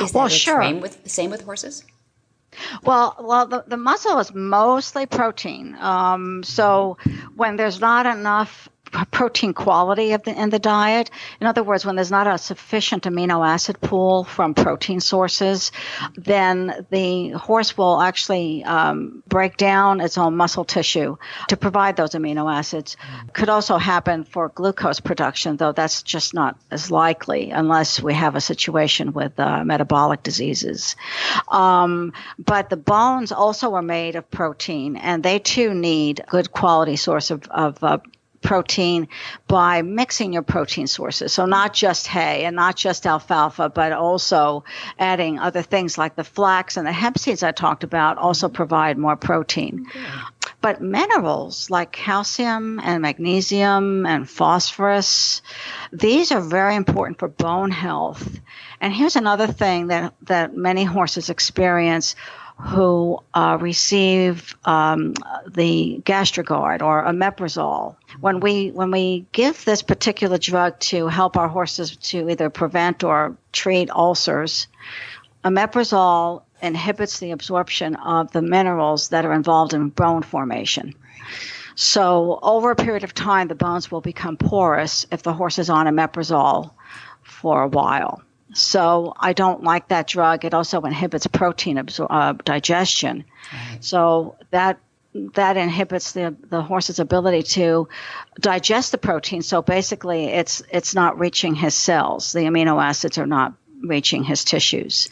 F: Is that
G: sure.
F: Same with horses?
G: Well, the muscle is mostly protein. So when there's not enough protein quality in the diet, in other words, when there's not a sufficient amino acid pool from protein sources, then the horse will actually break down its own muscle tissue to provide those amino acids. Could also happen for glucose production, though that's just not as likely unless we have a situation with metabolic diseases. But the bones also are made of protein, and they too need good quality source of protein by mixing your protein sources. So not just hay and not just alfalfa, but also adding other things like the flax and the hemp seeds I talked about also provide more protein. Okay. But minerals like calcium and magnesium and phosphorus, these are very important for bone health. And here's another thing that many horses experience who receive the Gastrogard or omeprazole. When we give this particular drug to help our horses to either prevent or treat ulcers, omeprazole inhibits the absorption of the minerals that are involved in bone formation. So over a period of time, the bones will become porous if the horse is on omeprazole for a while. So I don't like that drug. It also inhibits protein digestion. Right. So that inhibits the horse's ability to digest the protein. So basically, it's not reaching his cells. The amino acids are not reaching his tissues.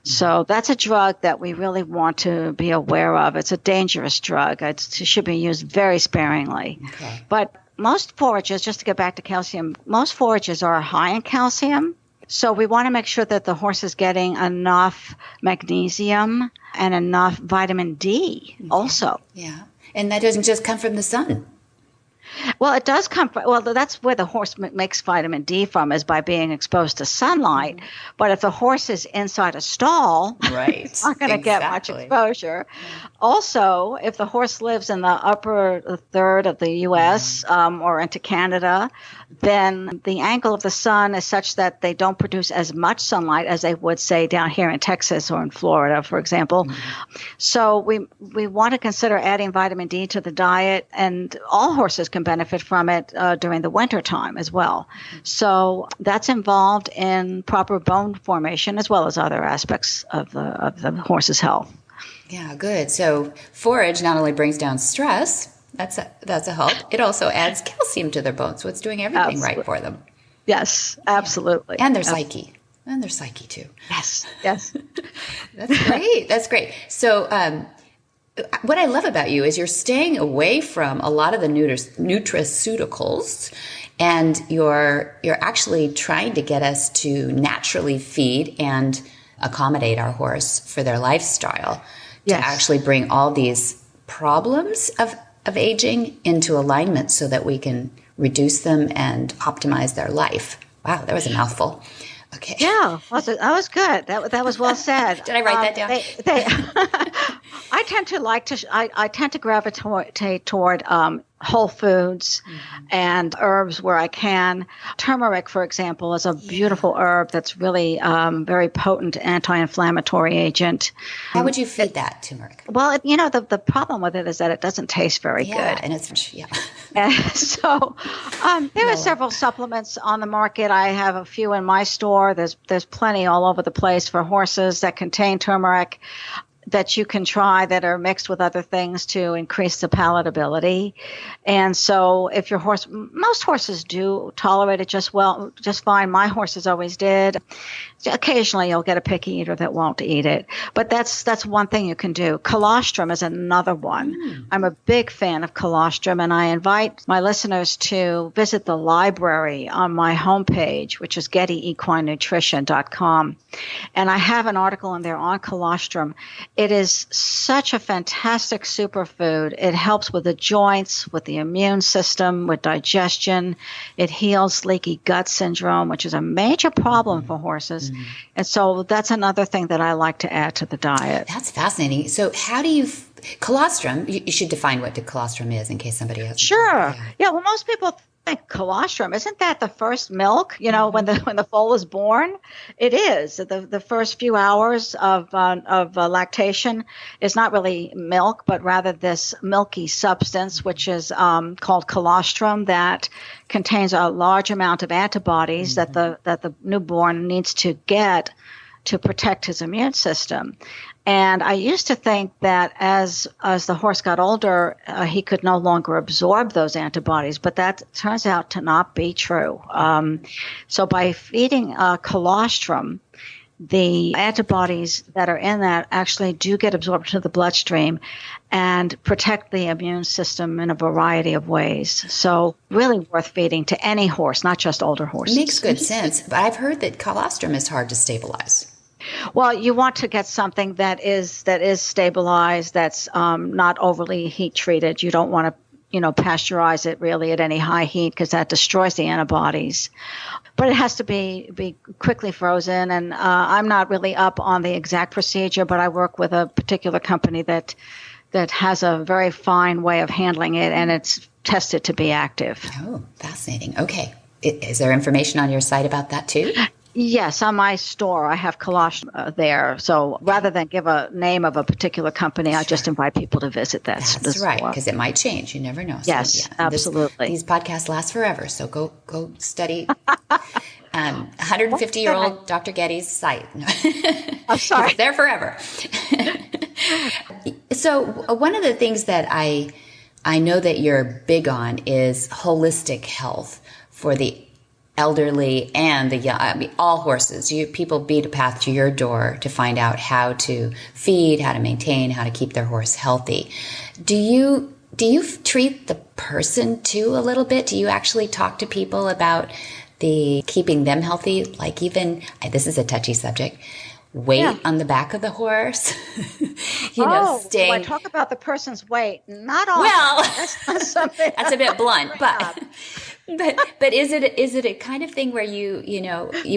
G: So that's a drug that we really want to be aware of. It's a dangerous drug. It should be used very sparingly. Okay. But most forages, just to get back to calcium, most forages are high in calcium. So we want to make sure that the horse is getting enough magnesium and enough vitamin D also.
F: Yeah. And that doesn't just come from the sun.
G: Well, it does come from, well, that's where the horse makes vitamin D from, is by being exposed to sunlight. Mm-hmm. But if the horse is inside a stall,
F: right,
G: it's not going to get much exposure. Mm-hmm. Also, if the horse lives in the upper third of the U.S. Or into Canada, then the angle of the sun is such that they don't produce as much sunlight as they would, say, down here in Texas or in Florida, for example. Mm-hmm. So we want to consider adding vitamin D to the diet, and all horses can benefit from it during the winter time as well. Mm-hmm. So that's involved in proper bone formation as well as other aspects of the horse's health.
F: Yeah, good. So forage not only brings down stress, that's a help. It also adds calcium to their bones, so it's doing everything right for them.
G: Yes, absolutely.
F: And their psyche. And their psyche too.
G: Yes.
F: That's great. That's great. So what I love about you is you're staying away from a lot of the nutraceuticals, and you're actually trying to get us to naturally feed and accommodate our horse for their lifestyle, to actually bring all these problems of aging into alignment so that we can reduce them and optimize their life. Wow, that was a mouthful. Okay.
G: Yeah, that was good. That was well said.
F: Did I write that down?
G: I tend to gravitate toward whole foods and herbs where I can. Turmeric, for example, is a beautiful herb that's really very potent anti-inflammatory agent.
F: How would you feed that turmeric?
G: Well, the problem with it is that it doesn't taste very good.
F: And it's
G: And so there are several supplements on the market. I have a few in my store. There's plenty all over the place for horses that contain turmeric that you can try that are mixed with other things to increase the palatability. And so if your horse, most horses do tolerate it just fine. My horses always did. Occasionally you'll get a picky eater that won't eat it, but that's one thing you can do. Colostrum is another one. I'm a big fan of colostrum, and I invite my listeners to visit the library on my homepage, which is GettyEquineNutrition.com. And I have an article in there on colostrum. It is such a fantastic superfood. It helps with the joints, with the immune system, with digestion. It heals leaky gut syndrome, which is a major problem for horses. And so that's another thing that I like to add to the diet.
F: That's fascinating. So how do you colostrum, you should define what colostrum is in case somebody else.
G: Sure. Yeah, well, most people think colostrum, isn't that the first milk, when the foal is born? It is. The first few hours of lactation is not really milk, but rather this milky substance, which is called colostrum, that contains a large amount of antibodies that the newborn needs to get to protect his immune system. And I used to think that as the horse got older, he could no longer absorb those antibodies, but that turns out to not be true. So by feeding colostrum, the antibodies that are in that actually do get absorbed into the bloodstream and protect the immune system in a variety of ways. So really worth feeding to any horse, not just older horses.
F: Makes good sense. But I've heard that colostrum is hard to stabilize.
G: Well, you want to get something that is stabilized, that's not overly heat treated. You don't want to, pasteurize it really at any high heat, because that destroys the antibodies. But it has to be quickly frozen, and I'm not really up on the exact procedure, but I work with a particular company that has a very fine way of handling it, and it's tested to be active.
F: Oh, fascinating. Okay. Is there information on your site about that too?
G: Yes, on my store, I have collage there. So rather than give a name of a particular company, I just invite people to visit that.
F: That's right, because it might change. You never know.
G: Yes,
F: so,
G: absolutely.
F: These podcasts last forever, so go study 150-year-old Dr. Getty's site.
G: I'm sorry.
F: It's there forever. So one of the things that I know that you're big on is holistic health for the elderly and the young. I mean, all horses. People beat a path to your door to find out how to feed, how to maintain, how to keep their horse healthy. Do you treat the person too a little bit? Do you actually talk to people about the keeping them healthy? Like even, this is a touchy subject, weight on the back of the horse.
G: Staying. I talk about the person's weight, not all.
F: Well,
G: that's not something.
F: That's a bit blunt, but is it a kind of thing where you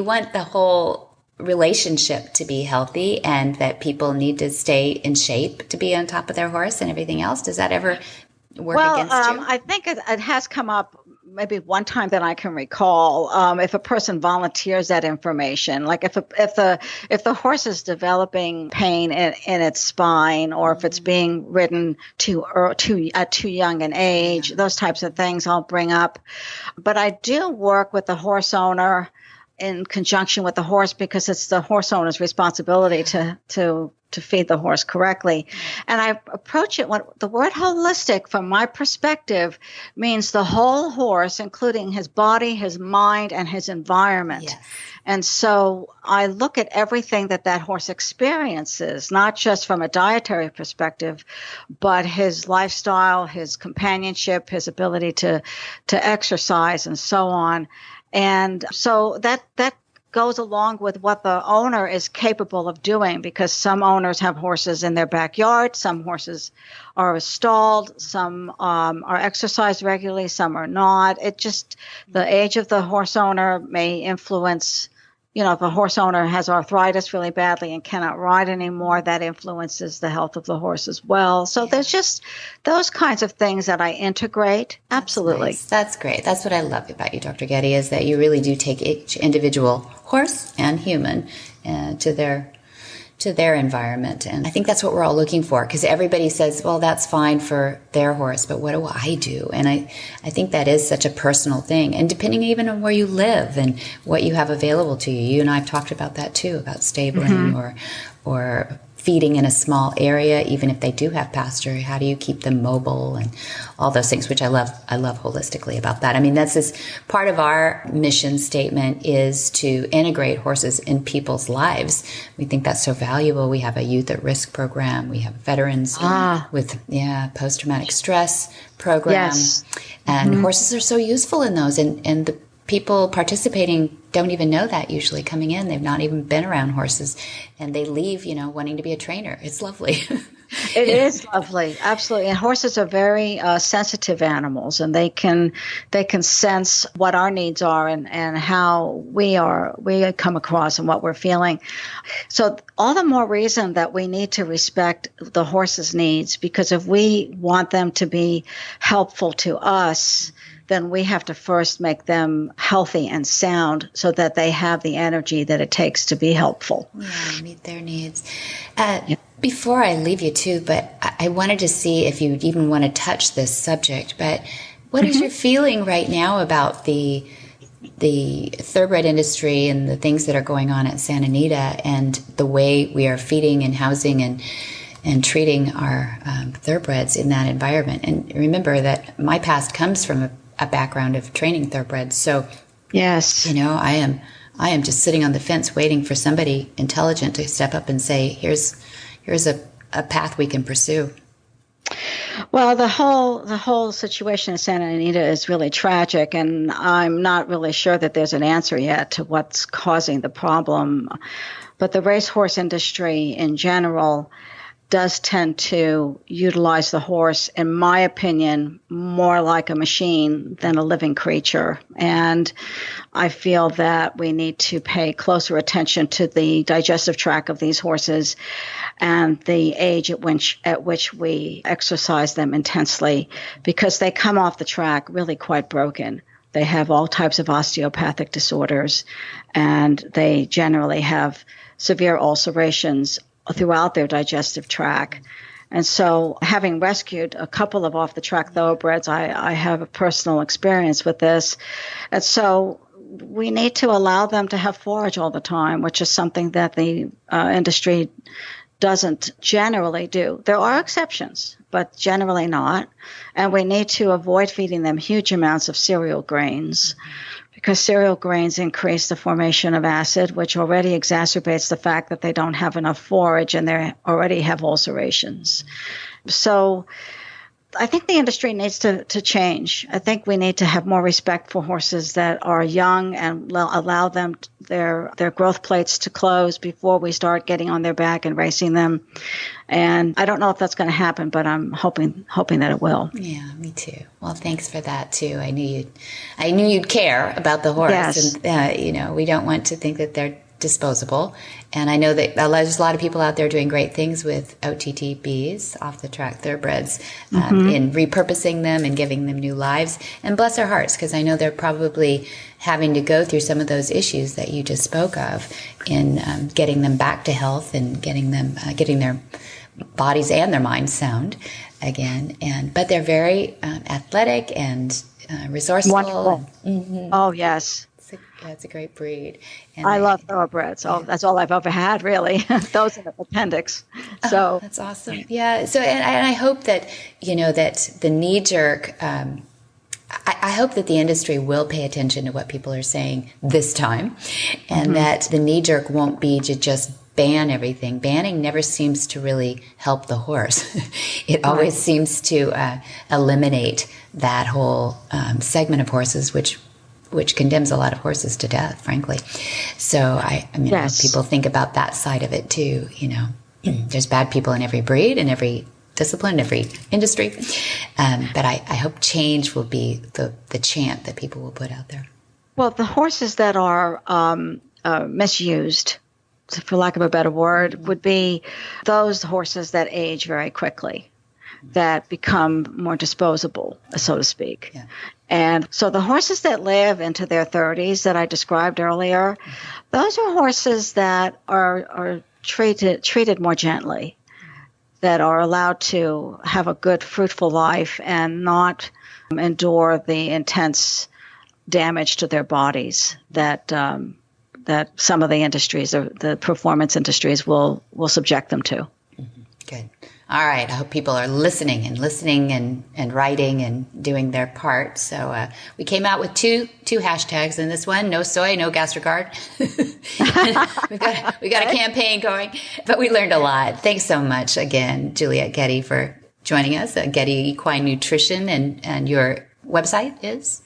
F: want the whole relationship to be healthy and that people need to stay in shape to be on top of their horse and everything else? Does that ever work against you?
G: I think it has come up maybe one time that I can recall. If a person volunteers that information, like if the horse is developing pain in its spine, or if it's being ridden at too young an age, those types of things I'll bring up. But I do work with the horse owner in conjunction with the horse, because it's the horse owner's responsibility to feed the horse correctly. And I approach it the word holistic, from my perspective, means the whole horse, including his body, his mind, and his environment. Yes. And so I look at everything that horse experiences, not just from a dietary perspective, but his lifestyle, his companionship, his ability to exercise, and so on. And so that goes along with what the owner is capable of doing, because some owners have horses in their backyard, some horses are stalled, some are exercised regularly, some are not. The age of the horse owner may influence. If a horse owner has arthritis really badly and cannot ride anymore, that influences the health of the horse as well. So there's just those kinds of things that I integrate. Absolutely.
F: Nice. That's great. That's what I love about you, Dr. Getty, is that you really do take each individual horse and human to their environment. And I think that's what we're all looking for, because everybody says, well, that's fine for their horse, but what do I do? And I think that is such a personal thing. And depending even on where you live and what you have available to you. You and I have talked about that too, about stabling or feeding in a small area, even if they do have pasture. How do you keep them mobile and all those things, which I love holistically about that. I mean, that's just part of our mission statement, is to integrate horses in people's lives. We think that's so valuable. We have a youth at risk program. We have veterans with post-traumatic stress program. Yes. And horses are so useful in those. And the people participating don't even know that usually coming in. They've not even been around horses, and they leave, wanting to be a trainer. It's lovely.
G: It is lovely. Absolutely. And horses are very sensitive animals, and they can sense what our needs are and how we come across and what we're feeling. So all the more reason that we need to respect the horse's needs, because if we want them to be helpful to us, then we have to first make them healthy and sound so that they have the energy that it takes to be helpful.
F: Yeah, meet their needs. Before I leave you too, but I wanted to see if you even want to touch this subject, but what is your feeling right now about the thoroughbred industry and the things that are going on at Santa Anita and the way we are feeding and housing and treating our thoroughbreds in that environment? And remember that my past comes from a background of training thoroughbreds. So,
G: yes,
F: I am just sitting on the fence waiting for somebody intelligent to step up and say, here's a path we can pursue.
G: Well, the whole situation in Santa Anita is really tragic, and I'm not really sure that there's an answer yet to what's causing the problem. But the racehorse industry in general does tend to utilize the horse, in my opinion, more like a machine than a living creature. And I feel that we need to pay closer attention to the digestive tract of these horses and the age at which we exercise them intensely, because they come off the track really quite broken. They have all types of osteopathic disorders, and they generally have severe ulcerations throughout their digestive tract. And so, having rescued a couple of off-the-track thoroughbreds, I have a personal experience with this. And so, we need to allow them to have forage all the time, which is something that the industry doesn't generally do. There are exceptions, but generally not. And we need to avoid feeding them huge amounts of cereal grains, because cereal grains increase the formation of acid, which already exacerbates the fact that they don't have enough forage and they already have ulcerations. So I think the industry needs to change. I think we need to have more respect for horses that are young and allow them their growth plates to close before we start getting on their back and racing them. And I don't know if that's going to happen, but I'm hoping that it will.
F: Yeah, me too. Well, thanks for that too. I knew you'd care about the horse.
G: Yes.
F: And we don't want to think that they're disposable. And I know that there's a lot of people out there doing great things with OTTBs, off the track thoroughbreds, in repurposing them and giving them new lives. And bless their hearts, because I know they're probably having to go through some of those issues that you just spoke of in getting them back to health and getting their bodies and their minds sound again. But they're very athletic and resourceful.
G: Wonderful. Oh, yes.
F: It's a great breed. And
G: I love thoroughbreds. Oh, that's all I've ever had, really. Those in the appendix. So
F: that's awesome. Yeah. So, and I hope that, that the knee jerk, I hope that the industry will pay attention to what people are saying this time, and that the knee jerk won't be to just ban everything. Banning never seems to really help the horse. It always seems to eliminate that whole segment of horses, which condemns a lot of horses to death, frankly. So I hope people think about that side of it too. There's bad people in every breed, in every discipline, every industry. But I hope change will be the chant that people will put out there.
G: Well, the horses that are misused, for lack of a better word, would be those horses that age very quickly, that become more disposable, so to speak. Yeah. And so the horses that live into their 30s that I described earlier, those are horses that are treated more gently, that are allowed to have a good, fruitful life and not endure the intense damage to their bodies that some of the industries, or the performance industries, will subject them to.
F: Good. All right. I hope people are listening and writing and doing their part. So we came out with two hashtags in this one: no soy, no Gastrogard. we got a campaign going, but we learned a lot. Thanks so much again, Juliette Getty, for joining us at Getty Equine Nutrition, and your website is?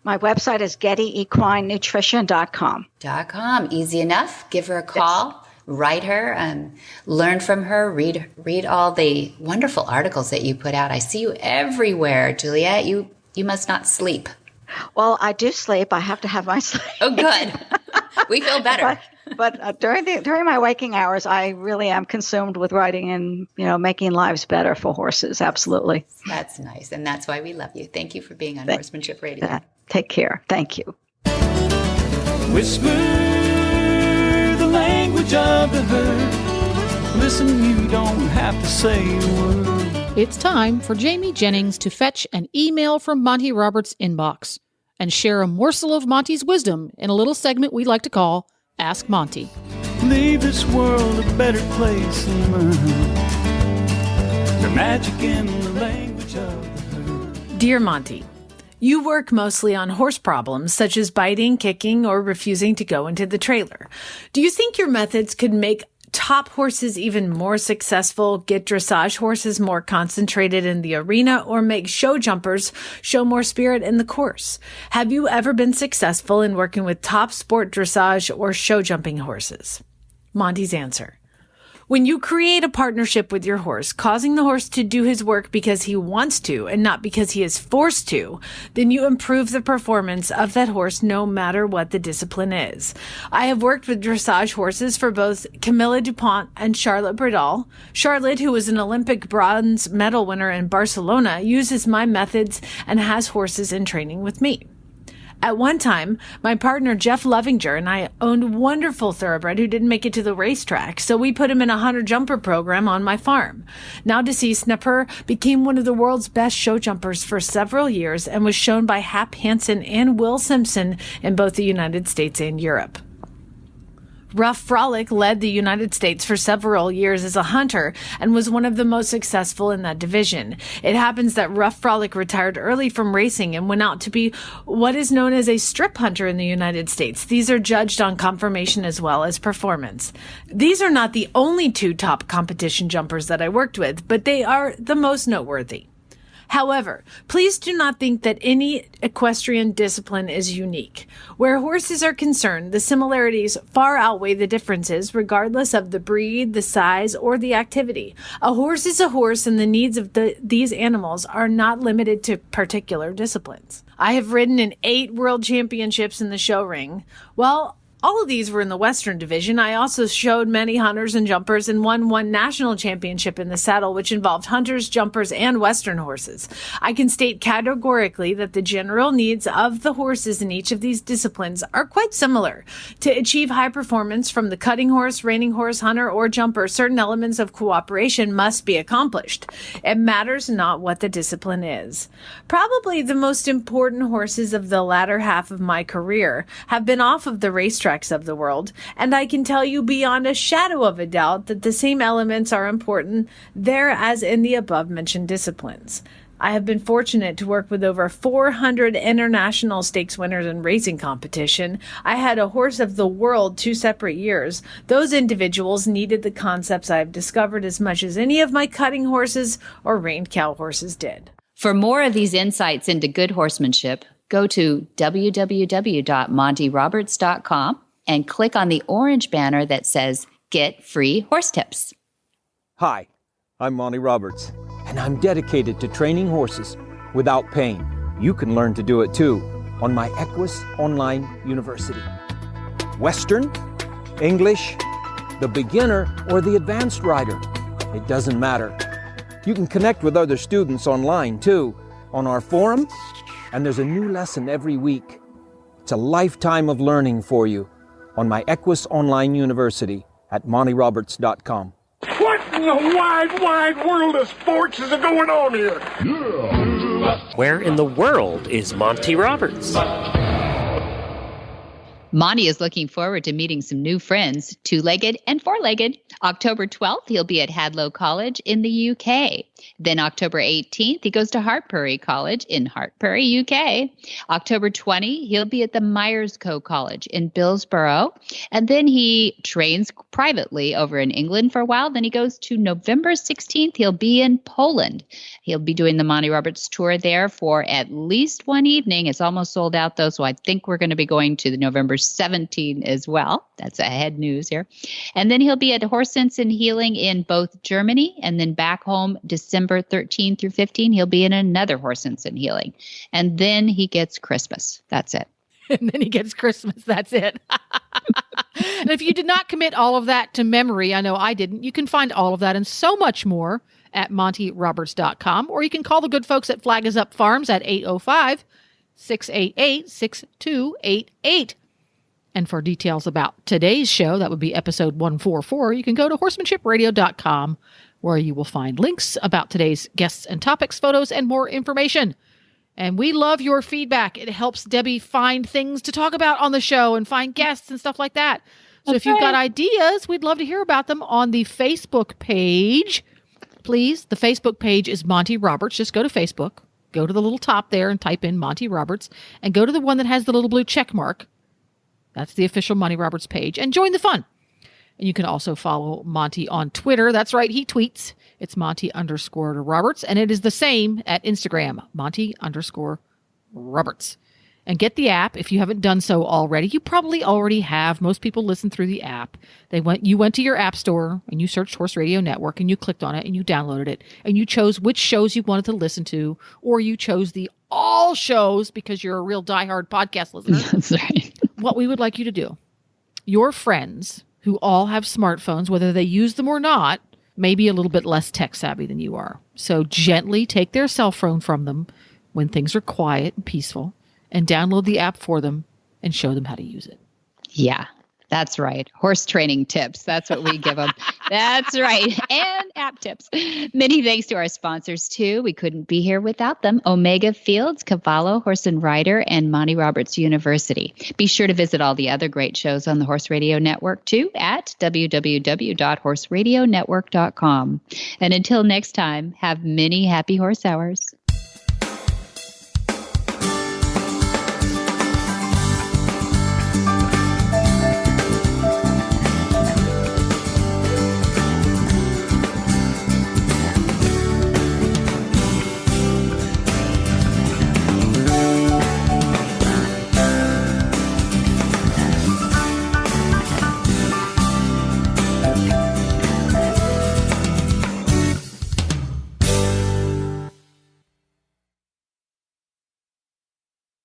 G: My website is gettyequinenutrition.com.
F: Easy enough. Give her a call. Yes. Write her, learn from her, read all the wonderful articles that you put out. I see you everywhere, Juliette. You must not sleep.
G: Well, I do sleep. I have to have my sleep.
F: Oh, good. We feel better.
G: But during my waking hours, I really am consumed with writing and making lives better for horses. Absolutely.
F: That's nice, and that's why we love you. Thank you for being on Horsemanship Radio.
G: Take care. Thank you.
H: Whisper the language of the herd. Listen, you don't have to say a word.
C: It's time for Jamie Jennings to fetch an email from Monty Roberts' inbox and share a morsel of Monty's wisdom in a little segment we like to call Ask Monty.
H: Leave this world a better place than mine. The magic in the language of the herd.
I: Dear Monty, you work mostly on horse problems such as biting, kicking, or refusing to go into the trailer. Do you think your methods could make top horses even more successful, get dressage horses more concentrated in the arena, or make show jumpers show more spirit in the course? Have you ever been successful in working with top sport dressage or show jumping horses? Monty's answer. When you create a partnership with your horse, causing the horse to do his work because he wants to and not because he is forced to, then you improve the performance of that horse no matter what the discipline is. I have worked with dressage horses for both Camilla DuPont and Charlotte Bradal. Charlotte, who was an Olympic bronze medal winner in Barcelona, uses my methods and has horses in training with me. At one time, my partner Jeff Lovinger and I owned a wonderful thoroughbred who didn't make it to the racetrack, so we put him in a hunter jumper program on my farm. Now deceased Napur became one of the world's best show jumpers for several years and was shown by Hap Hansen and Will Simpson in both the United States and Europe. Rough Frolic led the United States for several years as a hunter and was one of the most successful in that division. It happens that Rough Frolic retired early from racing and went out to be what is known as a strip hunter in the United States. These are judged on conformation as well as performance. These are not the only two top competition jumpers that I worked with, but they are the most noteworthy. However, please do not think that any equestrian discipline is unique. Where horses are concerned, the similarities far outweigh the differences, regardless of the breed, the size, or the activity. A horse is a horse, and the needs of these animals are not limited to particular disciplines. I have ridden in 8 world championships in the show ring. Well, all of these were in the Western Division. I also showed many hunters and jumpers and won one national championship in the saddle, which involved hunters, jumpers, and Western horses. I can state categorically that the general needs of the horses in each of these disciplines are quite similar. To achieve high performance from the cutting horse, reining horse, hunter, or jumper, certain elements of cooperation must be accomplished. It matters not what the discipline is. Probably the most important horses of the latter half of my career have been off of the racetrack of the world, and I can tell you beyond a shadow of a doubt that the same elements are important there as in the above-mentioned disciplines. I have been fortunate to work with over 400 international stakes winners in racing competition. I had a horse of the world 2 separate years. Those individuals needed the concepts I have discovered as much as any of my cutting horses or reined cow horses did.
B: For more of these insights into good horsemanship, go to www.montyroberts.com and click on the orange banner that says Get Free Horse Tips.
J: Hi, I'm Monty Roberts, and I'm dedicated to training horses without pain. You can learn to do it too on my Equus Online University. Western, English, the beginner, or the advanced rider, it doesn't matter. You can connect with other students online too, on our forum, and there's a new lesson every week. It's a lifetime of learning for you on my Equus Online University at montyroberts.com.
K: What in the wide world of sports is going on here?
A: Where in the world is Monty Roberts?
B: Monty is looking forward to meeting some new friends, 2-legged and 4-legged. October 12th, he'll be at Hadlow College in the UK. Then October 18th, he goes to Hartpury College in Hartpury, UK. October 20, he'll be at the Myers Co. College in Billsborough. And then he trains privately over in England for a while. Then he goes to November 16th, he'll be in Poland. He'll be doing the Monty Roberts tour there for at least one evening. It's almost sold out, though, so I think we're going to be going to the November 17 as well. That's ahead news here. And then he'll be at Horse Sense and Healing in both Germany, and then back home December 13 through 15, he'll be in another Horse Sense and Healing. And then he gets Christmas. That's it.
C: And then he gets Christmas. That's it. And if you did not commit all of that to memory, I know I didn't, you can find all of that and so much more at montyroberts.com, or you can call the good folks at Flag Is Up Farms at 805-688-6288. And for details about today's show, that would be episode 144, you can go to horsemanshipradio.com, where you will find links about today's guests and topics, photos, and more information. And we love your feedback. It helps Debbie find things to talk about on the show and find guests and stuff like that. So if you've got ideas, we'd love to hear about them on the Facebook page. Please, the Facebook page is Monty Roberts. Just go to Facebook, go to the little top there and type in Monty Roberts, and go to the one that has the little blue check mark. That's the official Monty Roberts page, and join the fun. And you can also follow Monty on Twitter. That's right, he tweets. It's Monty_Roberts, and it is the same at Instagram, Monty_Roberts. And get the app if you haven't done so already. You probably already have. Most people listen through the app. You went to your app store and you searched Horse Radio Network and you clicked on it and you downloaded it and you chose which shows you wanted to listen to, or you chose the all shows because you're a real diehard podcast listener.
B: That's right.
C: What we would like you to do, your friends who all have smartphones, whether they use them or not, may be a little bit less tech savvy than you are. So gently take their cell phone from them when things are quiet and peaceful, and download the app for them and show them how to use it.
B: Yeah, that's right. Horse training tips. That's what we give them. That's right. And app tips. Many thanks to our sponsors, too. We couldn't be here without them. Omega Fields, Cavallo, Horse and Rider, and Monty Roberts University. Be sure to visit all the other great shows on the Horse Radio Network, too, at www.horseradionetwork.com. And until next time, have many happy horse hours.